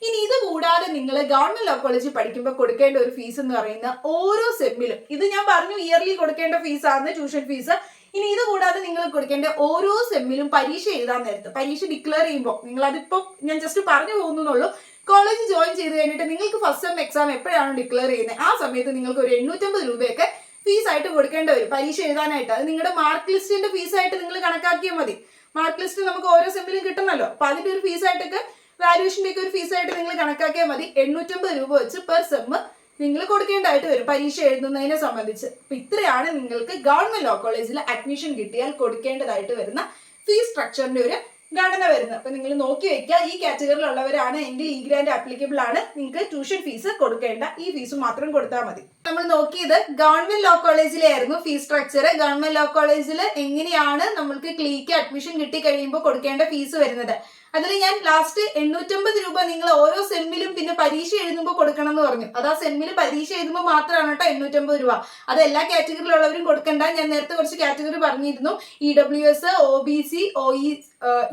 ഇനി ഇത് കൂടാതെ നിങ്ങൾ ഗവൺമെന്റ് ലോ കോളേജിൽ പഠിക്കുമ്പോൾ കൊടുക്കേണ്ട ഒരു ഫീസ് എന്ന് പറയുന്ന ഓരോ സെമ്മിലും, ഇത് ഞാൻ പറഞ്ഞു ഇയർലി കൊടുക്കേണ്ട ഫീസാണ് ട്യൂഷൻ ഫീസ്. ഇനി ഇത് കൂടാതെ നിങ്ങൾ കൊടുക്കേണ്ട ഓരോ സെമ്മിലും പരീക്ഷ എഴുതാൻ നേരത്ത്, പരീക്ഷ ഡിക്ലെയർ ചെയ്യുമ്പോൾ, നിങ്ങൾ അതിപ്പോൾ ഞാൻ ജസ്റ്റ് പറഞ്ഞു പോകുന്നുള്ളൂ, കോളേജ് ജോയിൻ ചെയ്ത് കഴിഞ്ഞിട്ട് നിങ്ങൾക്ക് ഫസ്റ്റ് സെം എക്സാം എപ്പോഴാണ് ഡിക്ലെയർ ചെയ്യുന്നത് ആ സമയത്ത് നിങ്ങൾക്ക് ഒരു 850 രൂപയൊക്കെ ഫീസ് ആയിട്ട് കൊടുക്കേണ്ടി വരും പരീക്ഷ എഴുതാനായിട്ട്. അത് നിങ്ങളുടെ മാർക്ക് ലിസ്റ്റിന്റെ ഫീസായിട്ട് നിങ്ങൾ കണക്കാക്കിയാൽ മതി. മാർക്ക് ലിസ്റ്റ് നമുക്ക് ഓരോ സെമ്മിലും കിട്ടുമല്ലോ, അപ്പൊ അതിന്റെ ഒരു ഫീസായിട്ടൊക്കെ വാല്യൂഷന്റെ ഒക്കെ ഒരു ഫീസായിട്ട് നിങ്ങൾ കണക്കാക്കിയാൽ മതി. 850 രൂപ വെച്ച് പെർ സെമ്മ് നിങ്ങൾ കൊടുക്കേണ്ടതായിട്ട് വരും പരീക്ഷ എഴുതുന്നതിനെ സംബന്ധിച്ച്. അപ്പൊ ഇത്രയാണ് നിങ്ങൾക്ക് ഗവൺമെന്റ് ലോ കോളേജിൽ അഡ്മിഷൻ കിട്ടിയാൽ കൊടുക്കേണ്ടതായിട്ട് വരുന്ന ഫീസ് സ്ട്രക്ചറിന്റെ ഒരു ഘടന വരുന്നത്. അപ്പൊ നിങ്ങൾ നോക്കി വെക്കുക, ഈ കാറ്റഗറിയിലുള്ളവരാണ് എങ്കിൽ ഗ്രാൻഡ് ആപ്ലിക്കബിൾ ആണ്, നിങ്ങൾക്ക് ട്യൂഷൻ ഫീസ് കൊടുക്കേണ്ട, ഈ ഫീസ് മാത്രം കൊടുത്താൽ മതി. നമ്മൾ നോക്കിയത് ഗവൺമെന്റ് ലോ കോളേജിലെ ആയിരുന്നു ഫീസ് സ്ട്രക്ചർ. ഗവൺമെന്റ് ലോ കോളേജിൽ എങ്ങനെയാണ് നമ്മൾക്ക് ക്ലീക്ക് അഡ്മിഷൻ കിട്ടി കഴിയുമ്പോൾ കൊടുക്കേണ്ട ഫീസ് വരുന്നത്. അതിൽ ഞാൻ ലാസ്റ്റ് 850 രൂപ നിങ്ങൾ ഓരോ സെമ്മിലും പിന്നെ പരീക്ഷ എഴുതുമ്പോൾ കൊടുക്കണം എന്ന് പറഞ്ഞു. അത് ആ സെമ്മിൽ പരീക്ഷ എഴുതുമ്പോൾ മാത്രമാണ് കേട്ടോ 850 രൂപ. അത് എല്ലാ കാറ്റഗറിയിലുള്ളവരും കൊടുക്കണ്ട. ഞാൻ നേരത്തെ കുറച്ച് കാറ്റഗറി പറഞ്ഞിരുന്നു. EWS, OBC,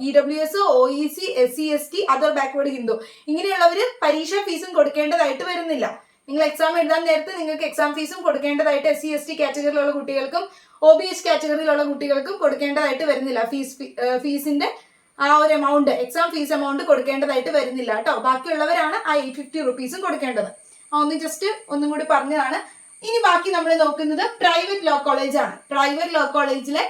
EWS, OEC, SC, ST, other backward Hindu, ഇങ്ങനെയുള്ളവർ പരീക്ഷാ ഫീസും കൊടുക്കേണ്ടതായിട്ട് വരുന്നില്ല. നിങ്ങൾ എക്സാം എഴുതാൻ നേരത്തെ നിങ്ങൾക്ക് എക്സാം ഫീസും കൊടുക്കേണ്ടതായിട്ട് SC, ST കാറ്റഗറിയിലുള്ള കുട്ടികൾക്കും OBH കാറ്റഗറിയിലുള്ള കുട്ടികൾക്കും കൊടുക്കേണ്ടതായിട്ട് വരുന്നില്ല. ഫീസിന്റെ ആ ഒരു എമൗണ്ട്, എക്സാം ഫീസ് എമൗണ്ട് കൊടുക്കേണ്ടതായിട്ട് വരുന്നില്ല കേട്ടോ. ബാക്കിയുള്ളവരാണ് ആ 850 റുപ്പീസും കൊടുക്കേണ്ടത്. ഒന്നും കൂടി പറഞ്ഞതാണ്. ഇനി ബാക്കി നമ്മൾ നോക്കുന്നത് പ്രൈവറ്റ് ലോ കോളേജ് ആണ്. പ്രൈവറ്റ് ലോ കോളേജിലെ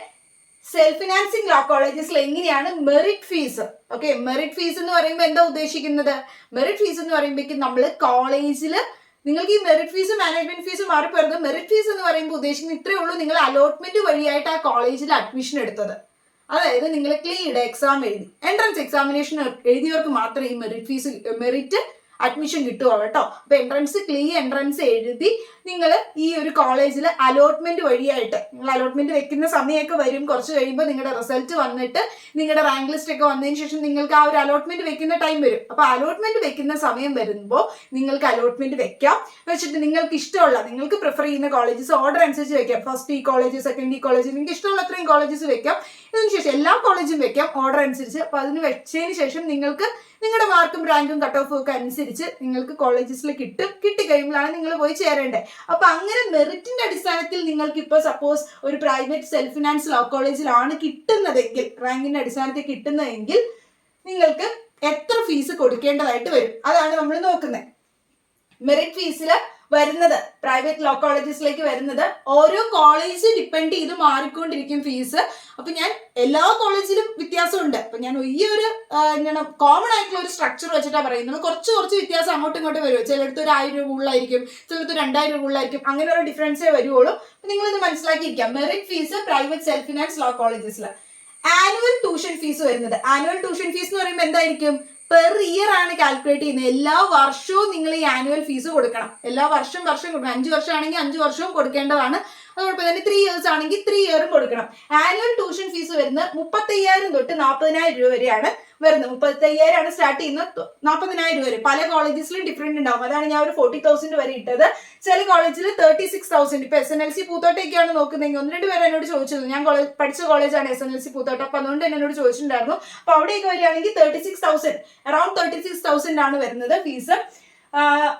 സെൽഫ് ഫിനാൻസിങ് ലോ കോളേജസിൽ എങ്ങനെയാണ് merit fees. Okay, merit fees എന്ന് പറയുമ്പോൾ എന്താ ഉദ്ദേശിക്കുന്നത്? മെറിറ്റ് ഫീസ് എന്ന് പറയുമ്പോഴേക്കും നമ്മൾ കോളേജിൽ നിങ്ങൾക്ക് ഈ മെറിറ്റ് ഫീസ് മാനേജ്മെന്റ് ഫീസ് മാറിപ്പോരുത്. മെറിറ്റ് ഫീസ് എന്ന് പറയുമ്പോൾ ഉദ്ദേശിക്കുന്നത് ഇത്രയേ ഉള്ളൂ, നിങ്ങൾ അലോട്ട്മെന്റ് വഴിയായിട്ട് ആ കോളേജിൽ അഡ്മിഷൻ എടുത്തത്. അതായത് നിങ്ങൾ ക്ലീയുടെ എക്സാം എഴുതി, എൻട്രൻസ് എക്സാമിനേഷൻ എഴുതിയവർക്ക് മാത്രമേ ഈ മെറിറ്റ് അഡ്മിഷൻ കിട്ടുകയുള്ളൂ കേട്ടോ. അപ്പൊ എൻട്രൻസ് എഴുതി നിങ്ങൾ ഈ ഒരു കോളേജിൽ അലോട്ട്മെന്റ് വഴിയായിട്ട്, നിങ്ങൾ അലോട്ട്മെന്റ് വെക്കുന്ന സമയമൊക്കെ വരും. കുറച്ച് കഴിയുമ്പോൾ നിങ്ങളുടെ റിസൾട്ട് വന്നിട്ട് നിങ്ങളുടെ റാങ്ക് ലിസ്റ്റ് ഒക്കെ വന്നതിന് ശേഷം നിങ്ങൾക്ക് ആ ഒരു അലോട്ട്മെന്റ് വെക്കുന്ന ടൈം വരും. അപ്പൊ അലോട്ട്മെന്റ് വെക്കുന്ന സമയം വരുമ്പോൾ നിങ്ങൾക്ക് അലോട്ട്മെന്റ് വെക്കാം. വെച്ചിട്ട് നിങ്ങൾക്ക് ഇഷ്ടമുള്ള, നിങ്ങൾക്ക് പ്രിഫർ ചെയ്യുന്ന കോളേജസ് ഓർഡർ അനുസരിച്ച് വെക്കാം. ഫസ്റ്റ് ഈ കോളേജ്, സെക്കൻഡ് ഈ കോളേജ്, നിങ്ങൾക്ക് ഇഷ്ടമുള്ള അത്രയും കോളേജസ് വെക്കാം. ഇതിനുശേഷം എല്ലാ കോളേജും വെക്കാം ഓർഡർ അനുസരിച്ച്. അപ്പൊ അതിന് വെച്ചതിന് ശേഷം നിങ്ങൾക്ക് നിങ്ങളുടെ മാർക്കും റാങ്കും കട്ട് ഓഫും ഒക്കെ അനുസരിച്ച് നിങ്ങൾക്ക് കോളേജസിൽ കിട്ടിക്കഴിയുമ്പോഴാണ് നിങ്ങൾ പോയി ചേരേണ്ടത്. അപ്പൊ അങ്ങനെ മെറിറ്റിന്റെ അടിസ്ഥാനത്തിൽ നിങ്ങൾക്ക് ഇപ്പൊ സപ്പോസ് ഒരു പ്രൈവറ്റ് സെൽഫ് ഫിനാൻസ് ലോ കോളേജിലാണ് കിട്ടുന്നതെങ്കിൽ, റാങ്കിന്റെ അടിസ്ഥാനത്തിൽ കിട്ടുന്നതെങ്കിൽ നിങ്ങൾക്ക് എത്ര ഫീസ് കൊടുക്കേണ്ടതായിട്ട് വരും, അതാണ് നമ്മൾ നോക്കുന്നത്. മെറിറ്റ് ഫീസിൽ വരുന്നത് പ്രൈവറ്റ് ലോ കോളേജസിലേക്ക് വരുന്നത് ഓരോ കോളേജ് ഡിപ്പെൻഡ് ചെയ്ത് മാറിക്കൊണ്ടിരിക്കും ഫീസ്. അപ്പൊ ഞാൻ എല്ലാ കോളേജിലും വ്യത്യാസമുണ്ട്. അപ്പൊ ഞാൻ ഈ ഒരു എന്താണ് കോമൺ ആയിട്ടുള്ള ഒരു സ്ട്രക്ചർ വെച്ചിട്ടാണ് പറയുന്നത്. കുറച്ച് വ്യത്യാസം അങ്ങോട്ടും ഇങ്ങോട്ടും വരുമോ, ചിലടത്ത് ഒരു 1000 രൂപ ഉള്ളായിരിക്കും, ചിലടത്ത് 2000 രൂപ ഉള്ളായിരിക്കും, അങ്ങനെ ഒരു ഡിഫറൻസേ വരുവുള്ളൂ. നിങ്ങൾ ഇത് മനസ്സിലാക്കിയിരിക്കാം. Merit fees private self finance law കോളേജസിൽ. ആനുവൽ ട്യൂഷൻ ഫീസ് വരുന്നത്, ആനുവൽ ട്യൂഷൻ ഫീസ് എന്ന് പറയുമ്പോൾ എന്തായിരിക്കും, പെർ ഇയർ ആണ് കാൽക്കുലേറ്റ് ചെയ്യുന്നത്. എല്ലാ വർഷവും നിങ്ങൾ ഈ ആനുവൽ ഫീസ് കൊടുക്കണം. എല്ലാ വർഷം കൊടുക്കണം. 5 വർഷമാണെങ്കിൽ 5 വർഷവും കൊടുക്കേണ്ടതാണ്. അതോടൊപ്പം തന്നെ 3 ഇയേഴ്സ് ആണെങ്കിൽ 3 ഇയറും കൊടുക്കണം. ആനുവൽ ട്യൂഷൻ ഫീസ് വരുന്നത് 35,000 തൊട്ട് 40,000 രൂപ വരെയാണ് വരുന്നത്. 35,000 ആണ് സ്റ്റാർട്ട് ചെയ്യുന്നത്, 40,000 വരെ. പല കോളേജസിലും ഡിഫറെന്റ് ഉണ്ടാവും. അതാണ് ഞാൻ ഒരു 40,000 വരെ ഇട്ടത്. ചില കോളേജിൽ 36,000. ഇപ്പൊ SNLC പൂത്തോട്ടൊക്കെയാണ് നോക്കുന്നതെങ്കിൽ 1-2 പേര് എന്നോട് ചോദിച്ചത്. ഞാൻ പഠിച്ച കോളേജാണ് SNLC പൂത്തോട്ടം. അപ്പൊ അതുകൊണ്ട് എന്നോട് ചോദിച്ചിട്ടുണ്ടായിരുന്നു. അപ്പൊ അവിടെയൊക്കെ വരികയാണെങ്കിൽ 36,000, അറൌണ്ട് 36,000 ആണ് വരുന്നത് ഫീസ്.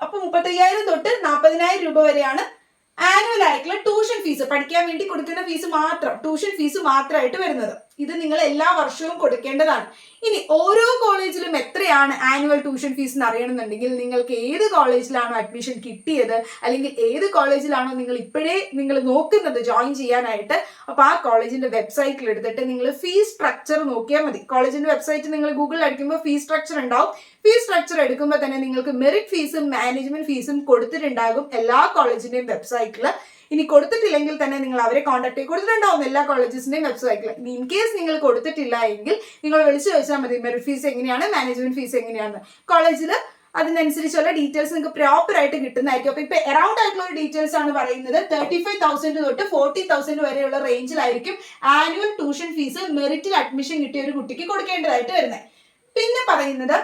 അപ്പൊ 35,000 തൊട്ട് 40,000 രൂപ വരെയാണ് ആനുവൽ ആയിട്ടുള്ള ട്യൂഷൻ ഫീസ്, പഠിക്കാൻ വേണ്ടി കൊടുക്കുന്ന ഫീസ് മാത്രം, ട്യൂഷൻ ഫീസ് മാത്രമായിട്ട് വരുന്നത്. ഇത് നിങ്ങൾ എല്ലാ വർഷവും കൊടുക്കേണ്ടതാണ്. ഇനി ഓരോ കോളേജിലും എത്രയാണ് ആനുവൽ ട്യൂഷൻ ഫീസ് എന്ന് അറിയണമെന്നുണ്ടെങ്കിൽ നിങ്ങൾക്ക് ഏത് കോളേജിലാണോ അഡ്മിഷൻ കിട്ടിയത്, അല്ലെങ്കിൽ ഏത് കോളേജിലാണോ നിങ്ങൾ നോക്കുന്നത് ജോയിൻ ചെയ്യാനായിട്ട്, അപ്പൊ ആ കോളേജിന്റെ വെബ്സൈറ്റിൽ എടുത്തിട്ട് നിങ്ങൾ ഫീസ് സ്ട്രക്ചർ നോക്കിയാൽ മതി. കോളേജിന്റെ വെബ്സൈറ്റ് നിങ്ങൾ ഗൂഗിളിൽ അടിക്കുമ്പോൾ ഫീസ് സ്ട്രക്ചർ ഉണ്ടാവും. ഫീസ് സ്ട്രക്ചർ എടുക്കുമ്പോൾ തന്നെ നിങ്ങൾക്ക് മെറിറ്റ് ഫീസും മാനേജ്മെന്റ് ഫീസും കൊടുത്തിട്ടുണ്ടാകും എല്ലാ കോളേജിന്റെയും വെബ്സൈറ്റിൽ. ഇനി കൊടുത്തിട്ടില്ലെങ്കിൽ തന്നെ നിങ്ങൾ അവരെ കോൺടാക്ട് ചെയ്ത് കൊടുത്തിട്ടുണ്ടാവും എല്ലാ കോളേജസിന്റെയും വെബ്സൈറ്റിൽ. ഇൻ കേസ് നിങ്ങൾ കൊടുത്തിട്ടില്ല എങ്കിൽ നിങ്ങൾ വിളിച്ചു ചോദിച്ചാൽ മതി മെറിറ്റ് ഫീസ് എങ്ങനെയാണ്, മാനേജ്മെന്റ് ഫീസ് എങ്ങനെയാണ്. കോളേജിൽ അതിനനുസരിച്ചുള്ള ഡീറ്റെയിൽസ് നിങ്ങൾക്ക് പ്രോപ്പർ ആയിട്ട് കിട്ടുന്നതായിരിക്കും. അപ്പൊ ഇപ്പൊ അറൌണ്ട് ആയിട്ടുള്ള ഒരു ഡീറ്റെയിൽസ് ആണ് പറയുന്നത്. 35,000 തൊട്ട് 40,000 വരെയുള്ള റേഞ്ചിലായിരിക്കും ആനുവൽ ട്യൂഷൻ ഫീസ് മെറിറ്റിൽ അഡ്മിഷൻ കിട്ടിയ ഒരു കുട്ടിക്ക് കൊടുക്കേണ്ടതായിട്ട് വരുന്നത്. പിന്നെ പറയുന്നത്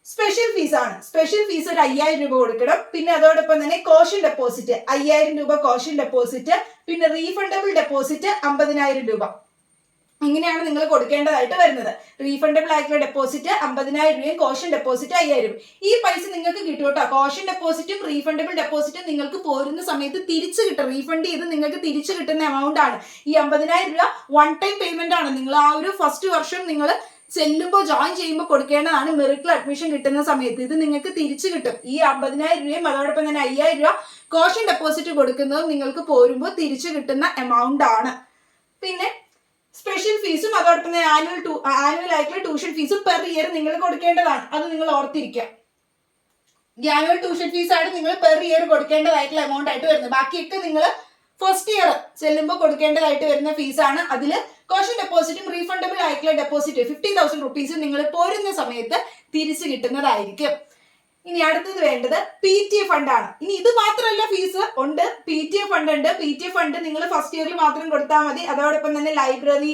സ്പെഷ്യൽ ഫീസ് ആണ്. സ്പെഷ്യൽ ഫീസ് ഒരു 5,000 രൂപ കൊടുക്കണം. പിന്നെ അതോടൊപ്പം തന്നെ കോഷൻ ഡെപ്പോസിറ്റ് 5,000 രൂപ കോഷൻ ഡെപ്പോസിറ്റ്, പിന്നെ റീഫണ്ടബിൾ ഡെപ്പോസിറ്റ് 50,000 രൂപ. ഇങ്ങനെയാണ് നിങ്ങൾ കൊടുക്കേണ്ടതായിട്ട് വരുന്നത്. റീഫണ്ടബിൾ ആയിട്ടുള്ള ഡെപ്പോസിറ്റ് 50,000 രൂപയും കോഷൻ ഡെപ്പോസിറ്റ് 5,000. ഈ പൈസ നിങ്ങൾക്ക് കിട്ടും കേട്ടോ. കോഷൻ ഡെപ്പോസിറ്റും റീഫണ്ടബിൾ ഡെപ്പോസിറ്റും നിങ്ങൾക്ക് പോരുന്ന സമയത്ത് തിരിച്ചു കിട്ടും. റീഫണ്ട് ചെയ്ത് നിങ്ങൾക്ക് തിരിച്ചു കിട്ടുന്ന എമൗണ്ട് ആണ്. ഈ 50,000 രൂപ വൺ ടൈം പേയ്മെന്റ് ആണ്. നിങ്ങൾ ആ ഒരു ഫസ്റ്റ് വർഷം നിങ്ങൾ ചെല്ലുമ്പോൾ ജോയിൻ ചെയ്യുമ്പോൾ കൊടുക്കേണ്ടതാണ്. മെറിറ്റിൽ അഡ്മിഷൻ കിട്ടുന്ന സമയത്ത് ഇത് നിങ്ങൾക്ക് തിരിച്ചു കിട്ടും. ഈ 50,000 രൂപയും അതോടൊപ്പം തന്നെ 5,000 രൂപ കോഷൻ ഡെപ്പോസിറ്റ് കൊടുക്കുന്നതും നിങ്ങൾക്ക് പോരുമ്പോൾ തിരിച്ചു കിട്ടുന്ന എമൗണ്ട് ആണ്. പിന്നെ സ്പെഷ്യൽ ഫീസും അതോടൊപ്പം തന്നെ ആനുവൽ ആയിട്ടുള്ള ട്യൂഷൻ ഫീസും പെർ ഇയർ നിങ്ങൾ കൊടുക്കേണ്ടതാണ്. അത് നിങ്ങൾ ഓർത്തിരിക്കുക. ഈ ആനുവൽ ട്യൂഷൻ ഫീസ് ആണ് നിങ്ങൾ പെർ ഇയർ കൊടുക്കേണ്ടതായിട്ടുള്ള എമൗണ്ട് ആയിട്ട് വരുന്നത്. ബാക്കിയൊക്കെ നിങ്ങൾ ഫസ്റ്റ് ഇയർ ചെല്ലുമ്പോൾ കൊടുക്കേണ്ടതായിട്ട് വരുന്ന ഫീസാണ്. അതിൽ കോഷൻ ഡെപ്പോസിറ്റും റീഫണ്ടബിൾ ആയിട്ടുള്ള ഡെപ്പോസിറ്റ് 50,000 റുപ്പീസ് നിങ്ങൾ പോരുന്ന സമയത്ത് തിരിച്ചു കിട്ടുന്നതായിരിക്കും. ഇനി അടുത്തത് വേണ്ടത് PTA ഫണ്ടാണ്. ഇനി ഇത് മാത്രമല്ല ഫീസ് ഉണ്ട്, PTA ഫണ്ട് ഉണ്ട്. PTA ഫണ്ട് നിങ്ങൾ ഫസ്റ്റ് ഇയറിൽ മാത്രം കൊടുത്താൽ മതി. അതോടൊപ്പം തന്നെ library,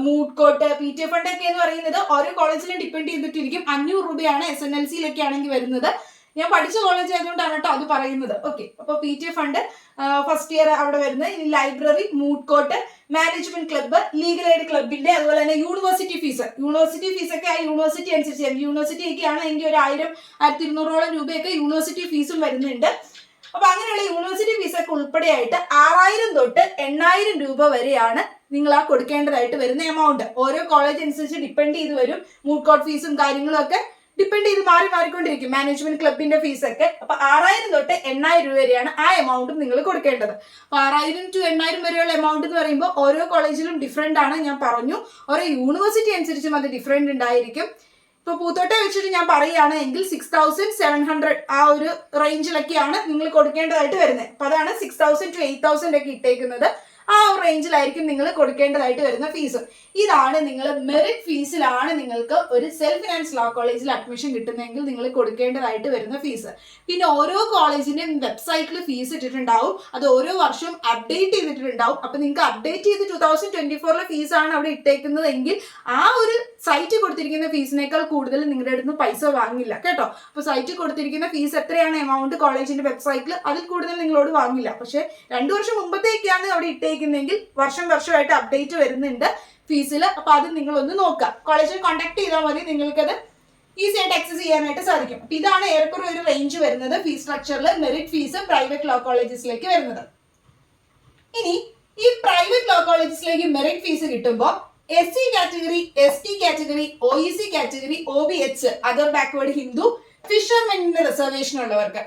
mood court, PTA fund ഒക്കെ എന്ന് പറയുന്നത് ഓരോ കോളേജിലും ഡിപ്പെൻഡ് ചെയ്തിട്ടിരിക്കും. 500 രൂപയാണ് SNLC-യിലൊക്കെ ആണെങ്കിൽ വരുന്നത്. ഞാൻ പഠിച്ച കോളേജ് ആയതുകൊണ്ടാണ് കേട്ടോ അത് പറയുന്നത്. ഓക്കെ, അപ്പോൾ PTA ഫണ്ട് ഫസ്റ്റ് ഇയർ അവിടെ വരുന്നത്. ഇനി library, mood court, management club, legal aid ക്ലബിന്റെ, അതുപോലെ തന്നെ യൂണിവേഴ്സിറ്റി ഫീസ് ഒക്കെ ആ യൂണിവേഴ്സിറ്റി അനുസരിച്ച്, യൂണിവേഴ്സിറ്റി ഒക്കെ ആണെങ്കിൽ ഒരു 1,000-1,200 രൂപയൊക്കെ യൂണിവേഴ്സിറ്റി ഫീസും വരുന്നുണ്ട്. അപ്പൊ അങ്ങനെയുള്ള യൂണിവേഴ്സിറ്റി ഫീസൊക്കെ ഉൾപ്പെടെയായിട്ട് 6,000 തൊട്ട് 8,000 രൂപ വരെയാണ് നിങ്ങൾ ആ കൊടുക്കേണ്ടതായിട്ട് വരുന്ന എമൗണ്ട്. ഓരോ കോളേജ് അനുസരിച്ച് ഡിപ്പെൻഡ് ചെയ്ത് വരും. മൂഡ് കോർട്ട് ഫീസും കാര്യങ്ങളും ഒക്കെ ഡിപ്പെൻഡ് ചെയ്ത് മാറിക്കൊണ്ടിരിക്കും. മാനേജ്മെന്റ് ക്ലബിന്റെ ഫീസൊക്കെ. അപ്പൊ 6,000 തൊട്ട് 8,000 രൂപ വരെയാണ് ആ എമൗണ്ടും നിങ്ങൾ കൊടുക്കേണ്ടത്. അപ്പൊ 6,000 to 8,000 വരെയുള്ള എമൗണ്ട് എന്ന് പറയുമ്പോൾ ഓരോ കോളേജിലും ഡിഫറെന്റ് ആണ്. ഞാൻ പറഞ്ഞു, ഓരോ യൂണിവേഴ്സിറ്റി അനുസരിച്ചും അത് ഡിഫറെന്റ് ഉണ്ടായിരിക്കും. ഇപ്പൊ പൂത്തോട്ടെ വെച്ചിട്ട് ഞാൻ പറയുകയാണെങ്കിൽ 6,700 ആ ഒരു റേഞ്ചിലൊക്കെയാണ് നിങ്ങൾ കൊടുക്കേണ്ടതായിട്ട് വരുന്നത്. അപ്പൊ അതാണ് 6,000 to 8,000 ഒക്കെ ഇട്ടേക്കുന്നത്. ആ ഒരു റേഞ്ചിലായിരിക്കും നിങ്ങൾ കൊടുക്കേണ്ടതായിട്ട് വരുന്ന ഫീസ്. ഇതാണ് നിങ്ങൾ മെറിറ്റ് ഫീസിലാണ് നിങ്ങൾക്ക് ഒരു സെൽഫ് ഫിനാൻസ് ലോ കോളേജിൽ അഡ്മിഷൻ കിട്ടുന്നതെങ്കിൽ നിങ്ങൾ കൊടുക്കേണ്ടതായിട്ട് വരുന്ന ഫീസ്. പിന്നെ ഓരോ കോളേജിന്റെയും വെബ്സൈറ്റിൽ ഫീസ് ഇട്ടിട്ടുണ്ടാവും. അത് ഓരോ വർഷവും അപ്ഡേറ്റ് ചെയ്തിട്ടുണ്ടാവും. അപ്പൊ നിങ്ങൾക്ക് അപ്ഡേറ്റ് ചെയ്ത് 2024 ഫീസാണ് അവിടെ ഇട്ടേക്കുന്നതെങ്കിൽ ആ ഒരു സൈറ്റ് കൊടുത്തിരിക്കുന്ന ഫീസിനേക്കാൾ കൂടുതൽ നിങ്ങളുടെ അടുത്ത് പൈസ വാങ്ങില്ല കേട്ടോ. അപ്പൊ സൈറ്റ് കൊടുത്തിരിക്കുന്ന ഫീസ് എത്രയാണ് എമൗണ്ട് കോളേജിന്റെ വെബ്സൈറ്റിൽ, അതിൽ കൂടുതൽ നിങ്ങളോട് വാങ്ങില്ല. പക്ഷെ 2 വർഷം മുമ്പത്തേക്കാണ് അവിടെ ഇട്ടേക്കുന്നതെങ്കിൽ വർഷമായിട്ട് അപ്ഡേറ്റ് വരുന്നുണ്ട് ഫീസിൽ. അപ്പൊ അത് നിങ്ങളൊന്ന് നോക്കുക. കോളേജിൽ കോൺടാക്ട് ചെയ്താൽ മതി, നിങ്ങൾക്കത് ഈസി ആയിട്ട് ആക്സസ് ചെയ്യാനായിട്ട് സാധിക്കും. അപ്പൊ ഇതാണ് ഏറെക്കുറെ ഒരു റേഞ്ച് വരുന്നത് ഫീസ് സ്ട്രക്ചറിൽ മെറിറ്റ് ഫീസ് പ്രൈവറ്റ് ലോ കോളേജസിലേക്ക് വരുന്നത്. ഇനി ഈ പ്രൈവറ്റ് ലോ കോളേജസിലേക്ക് മെറിറ്റ് ഫീസ് കിട്ടുമ്പോൾ SC category, ST category, OEC category, OBH other backward Hindu, ഫിഷർമെന്റിന്റെ റിസർവേഷൻ ഉള്ളവർക്ക്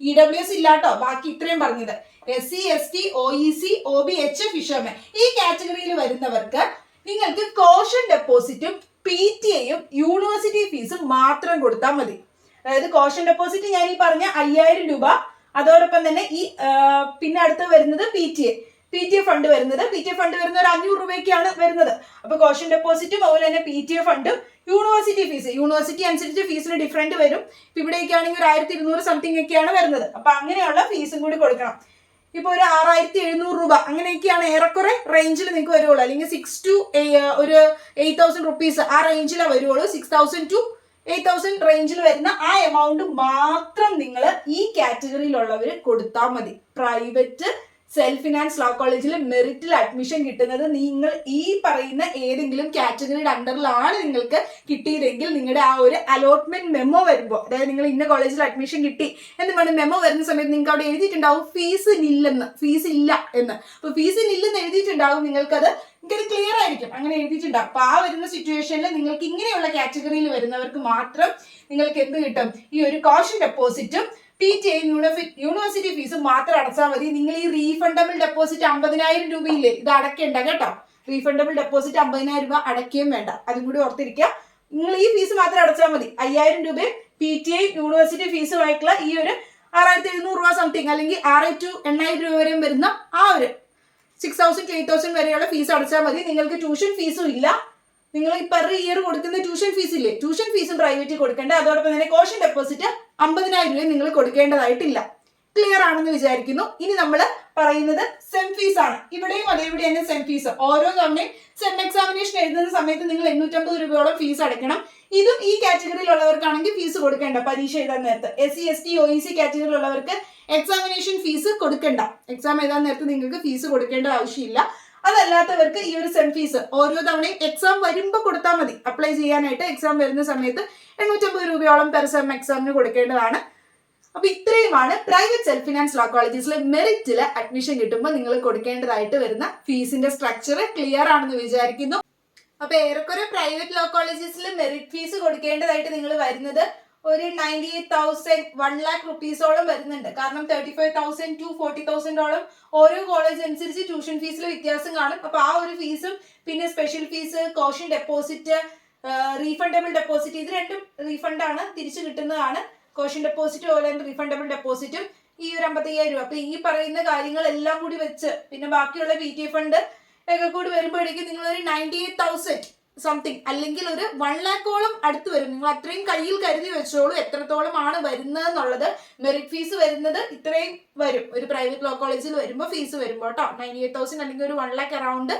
EWS ഇല്ലാട്ടോ, ബാക്കി ഇത്രയും പറഞ്ഞത്. SC ST OEC OBH fisherman ഈ കാറ്റഗറിയിൽ വരുന്നവർക്ക് നിങ്ങൾക്ക് കോഷൻ ഡെപ്പോസിറ്റും PTA യൂണിവേഴ്സിറ്റി ഫീസും മാത്രം കൊടുത്താൽ മതി. അതായത് കോഷൻ ഡെപ്പോസിറ്റ് ഞാൻ ഈ പറഞ്ഞ 5000 രൂപ, അതോടൊപ്പം തന്നെ ഈ പിന്നെ അടുത്ത് വരുന്നത് PTA ഫണ്ട് വരുന്നത് ഒരു 500 രൂപയ്ക്കാണ് വരുന്നത്. അപ്പൊ കോഷൻ ഡെപ്പോസിറ്റും അതുപോലെ തന്നെ PTA ഫണ്ടും യൂണിവേഴ്സിറ്റി ഫീസ്, യൂണിവേഴ്സിറ്റി അനുസരിച്ച് ഫീസിന് ഡിഫറൻറ്റ് വരും. ഇപ്പൊ ഇവിടേക്ക് ആണെങ്കിൽ 1200 സംതിങ് ഒക്കെയാണ് വരുന്നത്. അപ്പൊ അങ്ങനെയുള്ള ഫീസും കൂടി കൊടുക്കണം. ഇപ്പൊ ഒരു 6700 രൂപ അങ്ങനെയൊക്കെയാണ് ഏറെക്കുറെ റേഞ്ചിൽ നിങ്ങൾക്ക് വരുള്ളൂ. അല്ലെങ്കിൽ 6 to ഒരു 8000 റുപ്പീസ് ആ റേഞ്ചിലാണ് വരുള്ളൂ. 6000 to 8000 റേഞ്ചിൽ വരുന്ന ആ എമൗണ്ട് മാത്രം നിങ്ങൾ ഈ കാറ്റഗറിയിലുള്ളവർ കൊടുത്താൽ മതി. പ്രൈവറ്റ് സെൽഫ് ഫിനാൻസ് ലോ കോളേജിൽ മെറിറ്റിൽ അഡ്മിഷൻ കിട്ടുന്നത് നിങ്ങൾ ഈ പറയുന്ന ഏതെങ്കിലും കാറ്റഗറിയുടെ അണ്ടറിലാണ് നിങ്ങൾക്ക് കിട്ടിയതെങ്കിൽ നിങ്ങളുടെ ആ ഒരു അലോട്ട്മെന്റ് മെമ്മോ വരുമ്പോൾ, അതായത് നിങ്ങൾ ഇന്ന കോളേജിൽ അഡ്മിഷൻ കിട്ടി എന്ന് പറഞ്ഞ മെമ്മോ വരുന്ന സമയത്ത് നിങ്ങൾക്ക് അവിടെ എഴുതിയിട്ടുണ്ടാവും ഫീസ് ഇല്ല എന്ന്. അപ്പൊ ഫീസ് ഇല്ലെന്ന് എഴുതിയിട്ടുണ്ടാവും, നിങ്ങൾക്കത് ക്ലിയർ ആയിരിക്കും, അങ്ങനെ എഴുതിയിട്ടുണ്ടാവും. അപ്പൊ ആ വരുന്ന സിറ്റുവേഷനിൽ നിങ്ങൾക്ക് ഇങ്ങനെയുള്ള കാറ്റഗറിയിൽ വരുന്നവർക്ക് മാത്രം നിങ്ങൾക്ക് എന്ത് കിട്ടും? ഈ ഒരു കോഷൻ ഡെപ്പോസിറ്റും PTA യൂണിവേഴ്സിറ്റി ഫീസ് മാത്രം അടച്ചാൽ മതി. നിങ്ങൾ ഈ റീഫണ്ടബിൾ ഡെപ്പോസിറ്റ് 50000 രൂപയില്ലേ, ഇത് അടയ്ക്കേണ്ട കേട്ടോ. റീഫണ്ടബിൾ ഡെപ്പോസിറ്റ് 50000 രൂപ അടയ്ക്കുകയും വേണ്ട, അതും കൂടി ഓർത്തിരിക്കുക. നിങ്ങൾ ഈ ഫീസ് മാത്രം അടച്ചാൽ മതി. 5000 രൂപയും PTA യൂണിവേഴ്സിറ്റി ഫീസുമായിട്ടുള്ള ഈ ഒരു 6700 രൂപ സംതിങ്, അല്ലെങ്കിൽ 6 to 8000 രൂപ വരെയും വരുന്ന ആ ഒരു 6000 to 8000 വരെയുള്ള ഫീസ് അടച്ചാൽ മതി. നിങ്ങൾക്ക് ട്യൂഷൻ ഫീസും ഇല്ല. നിങ്ങൾ ഈ പെർ ഇയർ കൊടുക്കുന്ന ട്യൂഷൻ ഫീസ് ഇല്ലേ, ട്യൂഷൻ ഫീസും പ്രൈവറ്റ് കൊടുക്കേണ്ട. അതോടൊപ്പം തന്നെ കോഷൻ ഡെപ്പോസിറ്റ് 50000 രൂപ നിങ്ങൾ കൊടുക്കേണ്ടതായിട്ടില്ല. ക്ലിയർ ആണെന്ന് വിചാരിക്കുന്നു. ഇനി നമ്മൾ പറയുന്നത് സെം ഫീസ് ആണ്. ഇവിടെയും അതേവിടെ തന്നെ സെം ഫീസ്. ഓരോ തവണയും സെം എക്സാമിനേഷൻ എഴുതുന്ന സമയത്ത് നിങ്ങൾ 850 രൂപയോളം ഫീസ് അടയ്ക്കണം. ഇതും ഈ കാറ്റഗറിയിലുള്ളവർക്കാണെങ്കിൽ ഫീസ് കൊടുക്കേണ്ട. പരീക്ഷ എഴുതാൻ നേരത്ത് SC ST OEC കാറ്റഗറിയിലുള്ളവർക്ക് എക്സാമിനേഷൻ ഫീസ് കൊടുക്കേണ്ട. എക്സാം എഴുതാൻ നേരത്ത് നിങ്ങൾക്ക് ഫീസ് കൊടുക്കേണ്ട ആവശ്യമില്ല. അതല്ലാത്തവർക്ക് ഈ ഒരു സെം ഫീസ് ഓരോ തവണയും എക്സാം വരുമ്പോൾ കൊടുത്താൽ മതി. അപ്ലൈ ചെയ്യാനായിട്ട് എക്സാം വരുന്ന സമയത്ത് 850 രൂപയോളം പെർ സെം എക്സാമിന് കൊടുക്കേണ്ടതാണ്. അപ്പൊ ഇത്രയുമാണ് പ്രൈവറ്റ് സെൽഫ് ഫിനാൻസ് ലോ കോളേജസിലെ മെറിറ്റിൽ അഡ്മിഷൻ കിട്ടുമ്പോൾ നിങ്ങൾ കൊടുക്കേണ്ടതായിട്ട് വരുന്ന ഫീസിന്റെ സ്ട്രക്ചർ. ക്ലിയർ ആണെന്ന് വിചാരിക്കുന്നു. അപ്പൊ ഏറെക്കുറെ പ്രൈവറ്റ് ലോ കോളേജസിൽ മെറിറ്റ് ഫീസ് കൊടുക്കേണ്ടതായിട്ട് നിങ്ങൾ വരുന്നത് ഒരു 98,000 1 lakh റുപ്പീസോളം വരുന്നുണ്ട്. കാരണം 35,000 to 40,000ഓളം ഓരോ കോളേജ് അനുസരിച്ച് ട്യൂഷൻ ഫീസിൽ വ്യത്യാസം കാണും. അപ്പൊ ആ ഒരു ഫീസും പിന്നെ special fees, caution deposit, refundable deposit, ഇത് രണ്ടും റീഫണ്ടാണ്, തിരിച്ചു കിട്ടുന്നതാണ്. കോഷൻ ഡെപ്പോസിറ്റ് പോലെ റീഫണ്ടബിൾ ഡെപ്പോസിറ്റും ഈ ഒരു 55,000 രൂപ. അപ്പൊ ഈ പറയുന്ന കാര്യങ്ങളെല്ലാം കൂടി വെച്ച് പിന്നെ ബാക്കിയുള്ള PTA ഫണ്ട് ഒക്കെ കൂടി വരുമ്പോഴേക്കും നിങ്ങൾ ഒരു 98,000 സംതിങ് അല്ലെങ്കിൽ ഒരു 1 lakhoളം അടുത്ത് വരും. നിങ്ങൾ അത്രയും കയ്യിൽ കരുതി വെച്ചോളൂ എത്രത്തോളം ആണ് വരുന്നത് എന്നുള്ളത്. മെറിറ്റ് ഫീസ് വരുന്നത് ഇത്രയും വരും ഒരു പ്രൈവറ്റ് ലോ കോളേജിൽ വരുമ്പോൾ ഫീസ് വരുമ്പോൾ കേട്ടോ. 98,000 അല്ലെങ്കിൽ ഒരു 1 lakh അറൗണ്ട്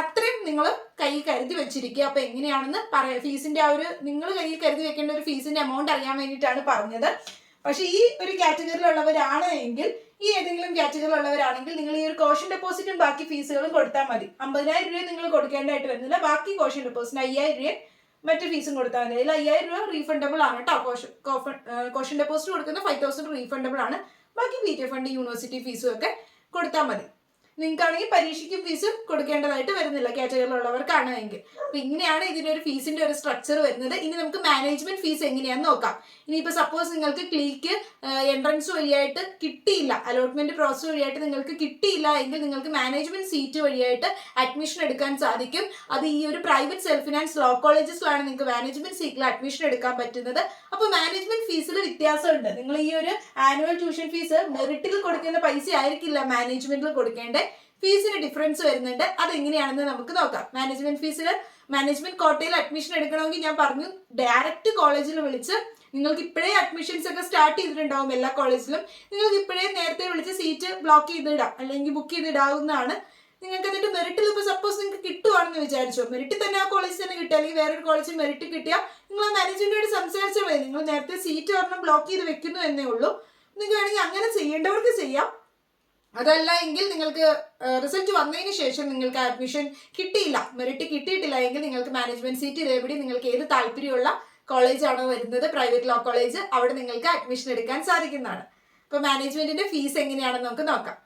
അത്രയും നിങ്ങൾ കയ്യിൽ കരുതി വെച്ചിരിക്കുക. അപ്പൊ എങ്ങനെയാണെന്ന് പറയാം. ഫീസിന്റെ ആ ഒരു നിങ്ങൾ കയ്യിൽ കരുതി വെക്കേണ്ട ഒരു ഫീസിന്റെ എമൗണ്ട് അറിയാൻ വേണ്ടിയിട്ടാണ് പറഞ്ഞത്. പക്ഷെ ഈ ഒരു കാറ്റഗറിയിലുള്ളവരാണ് എങ്കിൽ, ഈ ഏതെങ്കിലും കാറ്റഗറിയിലുള്ളവരാണെങ്കിൽ നിങ്ങൾ ഈ ഒരു കോഷൻ ഡെപ്പോസിറ്റും ബാക്കി ഫീസുകളും കൊടുത്താൽ മതി. 50,000 രൂപ നിങ്ങൾ കൊടുക്കേണ്ടതായിട്ട് വരുന്നില്ല. ബാക്കി കോഷൻ ഡെപ്പോസിറ്റ് 5,000 രൂപ മറ്റു ഫീസും കൊടുത്താൽ മതി. അതിൽ 5,000 രൂപ റീഫണ്ടബിൾ ആണ് കേട്ടോ. കോഷൻ ഡെപ്പോസിറ്റ് കൊടുക്കുന്ന 5,000 റീഫണ്ടബിൾ ആണ്. ബാക്കി PTA ഫണ്ട് യൂണിവേഴ്സിറ്റി ഫീസും ഒക്കെ കൊടുത്താൽ മതി. നിങ്ങൾക്കാണെങ്കിൽ പരീക്ഷയ്ക്കും ഫീസും കൊടുക്കേണ്ടതായിട്ട് വരുന്നില്ല കാറ്റഗറിയിലുള്ളവർക്കാണ് എങ്കിൽ. അപ്പൊ ഇങ്ങനെയാണ് ഇതിനൊരു ഫീസിന്റെ ഒരു സ്ട്രക്ചർ വരുന്നത്. ഇനി നമുക്ക് മാനേജ്മെന്റ് ഫീസ് എങ്ങനെയാന്ന് നോക്കാം. ഇനിയിപ്പോ സപ്പോസ് നിങ്ങൾക്ക് ക്ലീക്ക് എൻട്രൻസ് വഴിയായിട്ട് കിട്ടിയില്ല, അലോട്ട്മെന്റ് പ്രോസസ് വഴിയായിട്ട് നിങ്ങൾക്ക് കിട്ടിയില്ല എങ്കിൽ നിങ്ങൾക്ക് മാനേജ്മെന്റ് സീറ്റ് വഴിയായിട്ട് അഡ്മിഷൻ എടുക്കാൻ സാധിക്കും. അത് ഈ ഒരു പ്രൈവറ്റ് സെൽഫ് ഫിനാൻസ് ലോ കോളേജസിലാണ് നിങ്ങൾക്ക് മാനേജ്മെന്റ് സീറ്റിൽ അഡ്മിഷൻ എടുക്കാൻ പറ്റുന്നത്. അപ്പൊ മാനേജ്മെന്റ് ഫീസിൽ വ്യത്യാസമുണ്ട്. നിങ്ങൾ ഈ ഒരു ആനുവൽ ട്യൂഷൻ ഫീസ് മെറിറ്റിൽ കൊടുക്കുന്ന പൈസ ആയിരിക്കില്ല മാനേജ്മെന്റിൽ കൊടുക്കേണ്ടത്. ഫീസിന് ഡിഫറൻസ് വരുന്നുണ്ട്. അതെങ്ങനെയാണെന്ന് നമുക്ക് നോക്കാം. മാനേജ്മെന്റ് കോട്ടയിൽ അഡ്മിഷൻ എടുക്കണമെങ്കിൽ ഞാൻ പറഞ്ഞു ഡയറക്റ്റ് കോളേജിൽ വിളിച്ച് നിങ്ങൾക്ക് ഇപ്പോഴേ അഡ്മിഷൻസ് ഒക്കെ സ്റ്റാർട്ട് ചെയ്തിട്ടുണ്ടാവും എല്ലാ കോളേജിലും. നിങ്ങൾക്ക് ഇപ്പോഴേ നേരത്തെ വിളിച്ച് സീറ്റ് ബ്ലോക്ക് ചെയ്തിടാം അല്ലെങ്കിൽ ബുക്ക് ചെയ്തിടാവുന്നതാണ്. നിങ്ങൾക്ക് എന്നിട്ട് മെറിറ്റിൽ ഇപ്പോൾ സപ്പോസ് നിങ്ങൾക്ക് കിട്ടുവാണെന്ന് വിചാരിച്ചോ, മെറിറ്റ് തന്നെ ആ കോളേജിൽ തന്നെ കിട്ടുക അല്ലെങ്കിൽ വേറൊരു കോളേജിൽ മെറിറ്റ് കിട്ടിയാൽ നിങ്ങൾ ആ മാനേജ്മെന്റിനോട് സംസാരിച്ചാൽ മതി. നിങ്ങൾ നേരത്തെ സീറ്റ് ഒരെണ്ണം ബ്ലോക്ക് ചെയ്ത് വെക്കുന്നു എന്നേ ഉള്ളൂ. നിങ്ങൾക്ക് വേണമെങ്കിൽ അങ്ങനെ ചെയ്യേണ്ടവർക്ക് ചെയ്യാം. അതല്ല എങ്കിൽ നിങ്ങൾക്ക് റിസൾട്ട് വന്നതിന് ശേഷം നിങ്ങൾക്ക് അഡ്മിഷൻ കിട്ടിയില്ല, മെറിറ്റ് കിട്ടിയിട്ടില്ല എങ്കിൽ നിങ്ങൾക്ക് മാനേജ്മെന്റ് സീറ്റ് ഇതേപടി നിങ്ങൾക്ക് ഏത് താല്പര്യമുള്ള കോളേജാണോ വരുന്നത് പ്രൈവറ്റ് ലോ കോളേജ് അവിടെ നിങ്ങൾക്ക് അഡ്മിഷൻ എടുക്കാൻ സാധിക്കുന്നതാണ്. അപ്പോൾ മാനേജ്മെന്റിന്റെ ഫീസ് എങ്ങനെയാണെന്ന് നമുക്ക് നോക്കാം.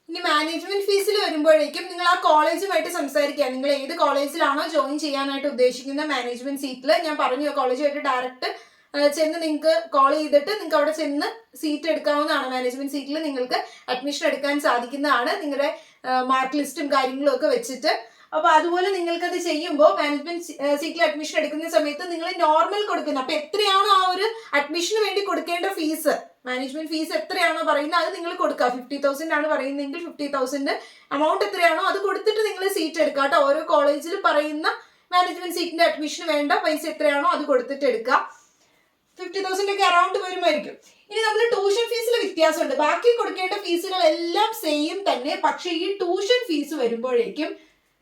ഇനി മാനേജ്മെന്റ് ഫീസിൽ വരുമ്പോഴേക്കും നിങ്ങൾ ആ കോളേജുമായിട്ട് സംസാരിക്കുക. നിങ്ങൾ ഏത് കോളേജിലാണോ ജോയിൻ ചെയ്യാനായിട്ട് ഉദ്ദേശിക്കുന്ന മാനേജ്മെന്റ് സീറ്റിൽ ഞാൻ പറഞ്ഞു കോളേജുമായിട്ട് ഡയറക്റ്റ് ചെന്ന് നിങ്ങൾക്ക് കോൾ ചെയ്തിട്ട് നിങ്ങൾക്ക് അവിടെ ചെന്ന് സീറ്റ് എടുക്കാവുന്നതാണ്. മാനേജ്മെന്റ് സീറ്റിൽ നിങ്ങൾക്ക് അഡ്മിഷൻ എടുക്കാൻ സാധിക്കുന്നതാണ്, നിങ്ങളുടെ മാർക്ക് ലിസ്റ്റും കാര്യങ്ങളും ഒക്കെ വെച്ചിട്ട്. അപ്പൊ അതുപോലെ നിങ്ങൾക്കത് ചെയ്യുമ്പോൾ മാനേജ്മെന്റ് സീറ്റിൽ അഡ്മിഷൻ എടുക്കുന്ന സമയത്ത് നിങ്ങൾ നോർമൽ കൊടുക്കുന്നത്, അപ്പൊ എത്രയാണോ ആ ഒരു അഡ്മിഷന് വേണ്ടി കൊടുക്കേണ്ട ഫീസ്, മാനേജ്മെന്റ് ഫീസ് എത്രയാണോ പറയുന്നത് അത് നിങ്ങൾ കൊടുക്കുക. 50,000 ആണ് പറയുന്നതെങ്കിൽ 50,000 എമൗണ്ട് എത്രയാണോ അത് കൊടുത്തിട്ട് നിങ്ങൾ സീറ്റ് എടുക്കുക കേട്ടോ. ഓരോ കോളേജിൽ പറയുന്ന മാനേജ്മെന്റ് സീറ്റിന്റെ അഡ്മിഷന് വേണ്ട പൈസ എത്രയാണോ അത് കൊടുത്തിട്ട് എടുക്കുക. 50,000 ഒക്കെ അറൗണ്ട് വരുമായിരിക്കും. ഇനി നമ്മൾ ട്യൂഷൻ ഫീസിൽ വ്യത്യാസമുണ്ട്. ബാക്കി കൊടുക്കേണ്ട ഫീസുകളെല്ലാം സെയിം തന്നെ, പക്ഷെ ഈ ട്യൂഷൻ ഫീസ് വരുമ്പോഴേക്കും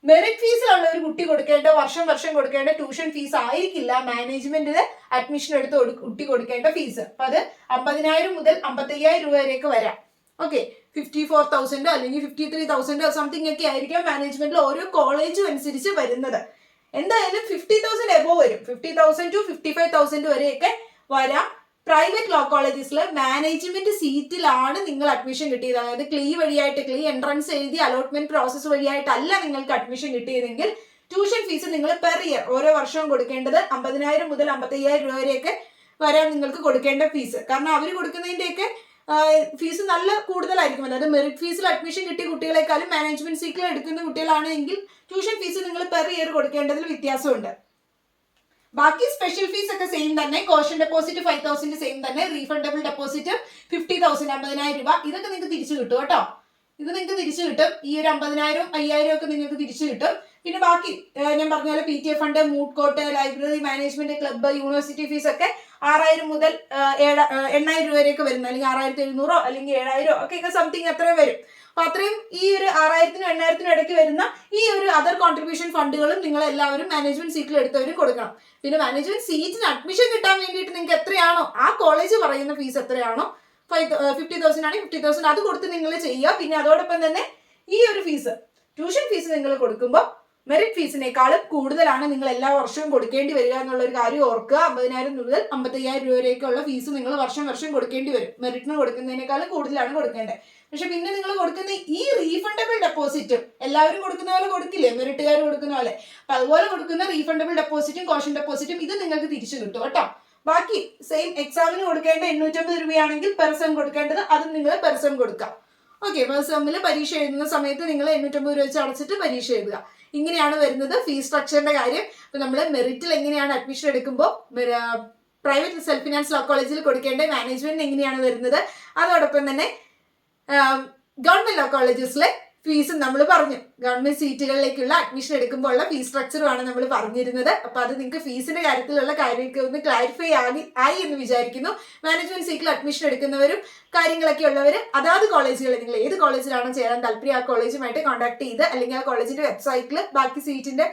മെറിറ്റ് ഫീസിലുള്ള ഒരു കുട്ടി കൊടുക്കേണ്ട വർഷം കൊടുക്കേണ്ട ട്യൂഷൻ ഫീസ് ആയിരിക്കില്ല മാനേജ്മെന്റിന് അഡ്മിഷൻ എടുത്ത് കുട്ടി കൊടുക്കേണ്ട ഫീസ്. അപ്പൊ അത് 50,000 മുതൽ 55,000 രൂപ വരെയൊക്കെ വരാം. ഓക്കെ, 54,000 അല്ലെങ്കിൽ 53,000 സംതിങ് ഒക്കെ ആയിരിക്കാം മാനേജ്മെന്റിൽ ഓരോ കോളേജും അനുസരിച്ച് വരുന്നത്. എന്തായാലും 50,000 എബോ വരും. 50,000 to 55,000 വരെയൊക്കെ വരാം. പ്രൈവറ്റ് ലോ കോളേജസിൽ മാനേജ്മെന്റ് സീറ്റിലാണ് നിങ്ങൾ അഡ്മിഷൻ കിട്ടിയത്, അതായത് ക്ലീ വഴിയായിട്ട്, ക്ലീ എൻട്രൻസ് എഴുതി അലോട്ട്മെന്റ് പ്രോസസ് വഴിയായിട്ടല്ല നിങ്ങൾക്ക് അഡ്മിഷൻ കിട്ടിയതെങ്കിൽ ട്യൂഷൻ ഫീസ് നിങ്ങൾ പെർ ഇയർ ഓരോ വർഷവും കൊടുക്കേണ്ടത് 50,000 മുതൽ 55,000 രൂപ വരെയൊക്കെ വരാൻ നിങ്ങൾക്ക് കൊടുക്കേണ്ട ഫീസ്. കാരണം അവർ കൊടുക്കുന്നതിന്റെയൊക്കെ ഫീസ് നല്ല കൂടുതലായിരിക്കും. അതായത് മെറിറ്റ് ഫീസിൽ അഡ്മിഷൻ കിട്ടിയ കുട്ടികളെക്കാളും മാനേജ്മെന്റ് സീറ്റിൽ എടുക്കുന്ന കുട്ടികളാണെങ്കിൽ ട്യൂഷൻ ഫീസ് നിങ്ങൾ പെർ ഇയർ കൊടുക്കേണ്ടതിൽ വ്യത്യാസമുണ്ട്. ബാക്കി സ്പെഷ്യൽ ഫീസ് ഒക്കെ സെയിം തന്നെ. കോഷൻ ഡെപ്പോസിറ്റ് 5,000 സെയിം തന്നെ. റീഫണ്ടബിൾ ഡെപ്പോസിറ്റ് 50,000 50,000 രൂപ ഇതൊക്കെ നിങ്ങൾക്ക് തിരിച്ചു കിട്ടും കേട്ടോ. ഇത് നിങ്ങൾക്ക് തിരിച്ചു കിട്ടും. ഈ ഒരു 50,000 5,000 ഒക്കെ നിങ്ങൾക്ക് തിരിച്ചു കിട്ടും. പിന്നെ ബാക്കി ഞാൻ പറഞ്ഞ പോലെ PTA fund, moot court, library management, club, university fees ഒക്കെ 6,000 മുതൽ 8,000 രൂപ വരെയൊക്കെ വരുന്നത്, അല്ലെങ്കിൽ 6,700 അല്ലെങ്കിൽ 7,000 ഒക്കെ സംതിങ് അത്രയും വരും. അപ്പൊ അത്രയും ഈ ഒരു 6,000-നും 8,000-നും ഇടയ്ക്ക് വരുന്ന ഈ ഒരു അതർ കോൺട്രിബ്യൂഷൻ ഫണ്ടുകളും നിങ്ങൾ എല്ലാവരും മാനേജ്മെന്റ് സീറ്റിൽ എടുത്തവരും കൊടുക്കണം. പിന്നെ മാനേജ്മെന്റ് സീറ്റിന് അഡ്മിഷൻ കിട്ടാൻ വേണ്ടിയിട്ട് നിങ്ങൾക്ക് എത്രയാണോ ആ കോളേജ് പറയുന്ന ഫീസ് എത്രയാണോ 50,000 ആണെങ്കിൽ 50,000 അത് കൊടുത്ത് നിങ്ങൾ ചെയ്യുക. പിന്നെ അതോടൊപ്പം തന്നെ ഈ ഒരു ഫീസ്, ട്യൂഷൻ ഫീസ് നിങ്ങൾ കൊടുക്കുമ്പോൾ മെറിറ്റ് ഫീസിനേക്കാളും കൂടുതലാണ് നിങ്ങൾ എല്ലാ വർഷവും കൊടുക്കേണ്ടി വരിക എന്നുള്ള ഒരു കാര്യം ഓർക്കുക. 50,000 മുതൽ 55,000 രൂപ വരെയൊക്കെയുള്ള ഫീസ് നിങ്ങൾ വർഷം കൊടുക്കേണ്ടി വരും. മെറിറ്റിന് കൊടുക്കുന്നതിനേക്കാളും കൂടുതലാണ് കൊടുക്കേണ്ടത്. പക്ഷെ പിന്നെ നിങ്ങൾ കൊടുക്കുന്ന ഈ റീഫണ്ടബിൾ ഡെപ്പോസിറ്റും എല്ലാവരും കൊടുക്കുന്ന പോലെ കൊടുക്കില്ലേ, മെറിറ്റുകാർ കൊടുക്കുന്ന പോലെ, അപ്പൊ അതുപോലെ കൊടുക്കുന്ന റീഫണ്ടബിൾ ഡെപ്പോസിറ്റും കോഷൻ ഡെപ്പോസിറ്റും ഇത് നിങ്ങൾക്ക് തിരിച്ചു കിട്ടും കേട്ടോ. ബാക്കി സെയിം എക്സാമിന് കൊടുക്കേണ്ട 850 രൂപയാണെങ്കിൽ പെർ സെം കൊടുക്കേണ്ടത് അതും നിങ്ങൾ പെർ സെം കൊടുക്കാം. ഓക്കെ, പെർ സെമ്മിൽ പരീക്ഷ എഴുതുന്ന സമയത്ത് നിങ്ങൾ 850 രൂപ വെച്ച് അടച്ചിട്ട് പരീക്ഷ എഴുതുക. ഇങ്ങനെയാണ് വരുന്നത് ഫീസ് സ്ട്രക്ചറിന്റെ കാര്യം. അപ്പൊ നമ്മൾ മെറിറ്റിൽ എങ്ങനെയാണ് അഡ്മിഷൻ എടുക്കുമ്പോൾ പ്രൈവറ്റ് സെൽഫ് ഫിനാൻസ് ലോ കോളേജിൽ കൊടുക്കേണ്ട മാനേജ്മെന്റ് എങ്ങനെയാണ് വരുന്നത്, അതോടൊപ്പം തന്നെ ഗവൺമെന്റ് ലോ കോളേജസിലെ ഫീസും നമ്മൾ പറഞ്ഞു. ഗവൺമെന്റ് സീറ്റുകളിലേക്കുള്ള അഡ്മിഷൻ എടുക്കുമ്പോൾ ഉള്ള ഫീസ് സ്ട്രക്ചറുമാണ് നമ്മൾ പറഞ്ഞിരുന്നത്. അപ്പൊ അത് നിങ്ങൾക്ക് ഫീസിന്റെ കാര്യത്തിലുള്ള കാര്യമൊക്കെ ഒന്ന് ക്ലാരിഫൈ ആയി എന്ന് വിചാരിക്കുന്നു. മാനേജ്മെന്റ് സീറ്റിൽ അഡ്മിഷൻ എടുക്കുന്നവരും കാര്യങ്ങളൊക്കെ ഉള്ളവർ അതാത് കോളേജുകളിൽ, നിങ്ങൾ ഏത് കോളേജിലാണോ ചേരാൻ താല്പര്യം ആ കോളേജുമായിട്ട് കോൺടാക്ട് ചെയ്ത്, അല്ലെങ്കിൽ ആ കോളേജിന്റെ വെബ്സൈറ്റിൽ ബാക്കി സീറ്റിന്റെ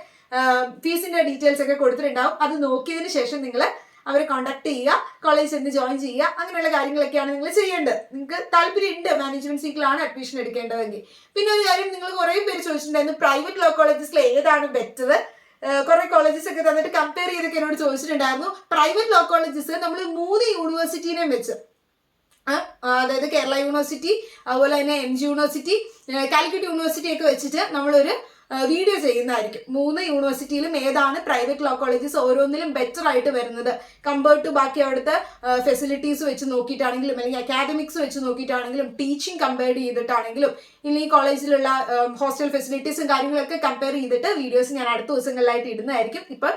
ഫീസിന്റെ ഡീറ്റെയിൽസ് ഒക്കെ കൊടുത്തിട്ടുണ്ടാവും. അത് നോക്കിയതിന് ശേഷം നിങ്ങൾ അവരെ കോൺടാക്ട് ചെയ്യുക, കോളേജ് എന്ന് ജോയിൻ ചെയ്യുക, അങ്ങനെയുള്ള കാര്യങ്ങളൊക്കെയാണ് നിങ്ങൾ ചെയ്യേണ്ടത്. നിങ്ങൾക്ക് താല്പര്യം ഉണ്ട് മാനേജ്മെന്റ് സീറ്റിലാണ് അഡ്മിഷൻ എടുക്കേണ്ടതെങ്കിൽ. പിന്നെ ഒരു കാര്യം നിങ്ങൾ കുറേ പേര് ചോദിച്ചിട്ടുണ്ടായിരുന്നു, പ്രൈവറ്റ് ലോ കോളേജസിൽ ഏതാണ് ബെറ്റർ, കുറെ കോളേജസ് ഒക്കെ തന്നിട്ട് കമ്പയർ ചെയ്തൊക്കെ എന്നോട് ചോദിച്ചിട്ടുണ്ടായിരുന്നു. പ്രൈവറ്റ് ലോ കോളേജസ് നമ്മൾ 3 യൂണിവേഴ്സിറ്റീനെയും വെച്ച്, അതായത് കേരള യൂണിവേഴ്സിറ്റി, അതുപോലെ തന്നെ MG യൂണിവേഴ്സിറ്റി, കാലിക്കറ്റ് യൂണിവേഴ്സിറ്റി ഒക്കെ വെച്ചിട്ട് നമ്മളൊരു വീഡിയോ ചെയ്യുന്നതായിരിക്കും. 3 യൂണിവേഴ്സിറ്റിയിലും ഏതാണ് പ്രൈവറ്റ് ലോ കോളേജസ് ഓരോന്നിലും ബെറ്റർ ആയിട്ട് വരുന്നത് കമ്പയർഡ് ടു ബാക്കി അവിടുത്തെ ഫെസിലിറ്റീസ് വെച്ച് നോക്കിയിട്ടാണെങ്കിലും, അല്ലെങ്കിൽ അക്കാഡമിക്സ് വെച്ച് നോക്കിയിട്ടാണെങ്കിലും, ടീച്ചിങ് കമ്പയർ ചെയ്തിട്ടാണെങ്കിലും, ഇനി കോളേജിലുള്ള ഹോസ്റ്റൽ ഫെസിലിറ്റീസും കാര്യങ്ങളൊക്കെ കമ്പയർ ചെയ്തിട്ട് വീഡിയോസ് ഞാൻ അടുത്ത ദിവസങ്ങളിലായിട്ട് ഇടുന്നതായിരിക്കും. ഇപ്പൊ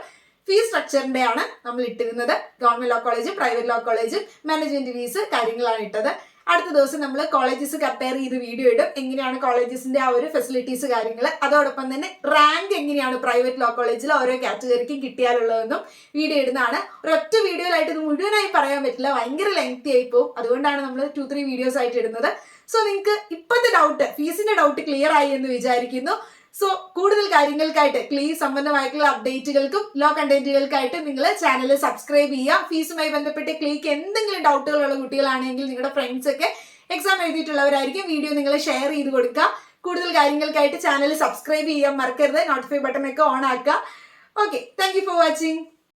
ഫീസ് സ്ട്രക്ചറിന്റെ ആണ് നമ്മൾ ഇട്ടിരുന്നത്. Government law college, private law college, management fees കാര്യങ്ങളാണ് ഇട്ടത്. അടുത്ത ദിവസം നമ്മൾ കോളേജസ് കമ്പയർ ചെയ്ത് വീഡിയോ ഇടും, എങ്ങനെയാണ് കോളേജസിന്റെ ആ ഒരു ഫെസിലിറ്റീസ് കാര്യങ്ങൾ, അതോടൊപ്പം തന്നെ റാങ്ക് എങ്ങനെയാണ് പ്രൈവറ്റ് ലോ കോളേജിൽ ഓരോ കാറ്റഗറിക്കും കിട്ടിയാലുള്ളതെന്നും വീഡിയോ ഇടുന്നതാണ്. ഒരൊറ്റ വീഡിയോയിലായിട്ട് ഇത് മുഴുവനായി പറയാൻ പറ്റില്ല, ഭയങ്കര ലെങ്തി ആയി പോകും. അതുകൊണ്ടാണ് നമ്മൾ 2-3 വീഡിയോസ് ആയിട്ട് ഇടുന്നത്. സോ നിങ്ങൾക്ക് ഇപ്പോഴത്തെ ഡൗട്ട്, ഫീസിന്റെ ഡൗട്ട് ക്ലിയർ ആയി എന്ന് വിചാരിക്കുന്നു. സോ കൂടുതൽ കാര്യങ്ങൾക്കായിട്ട്, ക്ലീ സംബന്ധമായിട്ടുള്ള അപ്ഡേറ്റുകൾക്കും ലോ കണ്ടന്റുകൾക്കായിട്ട് നിങ്ങൾ ചാനൽ സബ്സ്ക്രൈബ് ചെയ്യുക. ഫീസുമായി ബന്ധപ്പെട്ട് ക്ലീക്ക് എന്തെങ്കിലും ഡൗട്ടുകളുള്ള കുട്ടികളാണെങ്കിൽ, നിങ്ങളുടെ ഫ്രണ്ട്സ് ഒക്കെ എക്സാം എഴുതിയിട്ടുള്ളവരായിരിക്കും, വീഡിയോ നിങ്ങൾ ഷെയർ ചെയ്ത് കൊടുക്കുക. കൂടുതൽ കാര്യങ്ങൾക്കായിട്ട് ചാനൽ സബ്സ്ക്രൈബ് ചെയ്യാൻ മറക്കരുത്. നോട്ടിഫൈ ബട്ടൺ ഒക്കെ ഓൺ ആക്കുക. Okay, thank you for watching.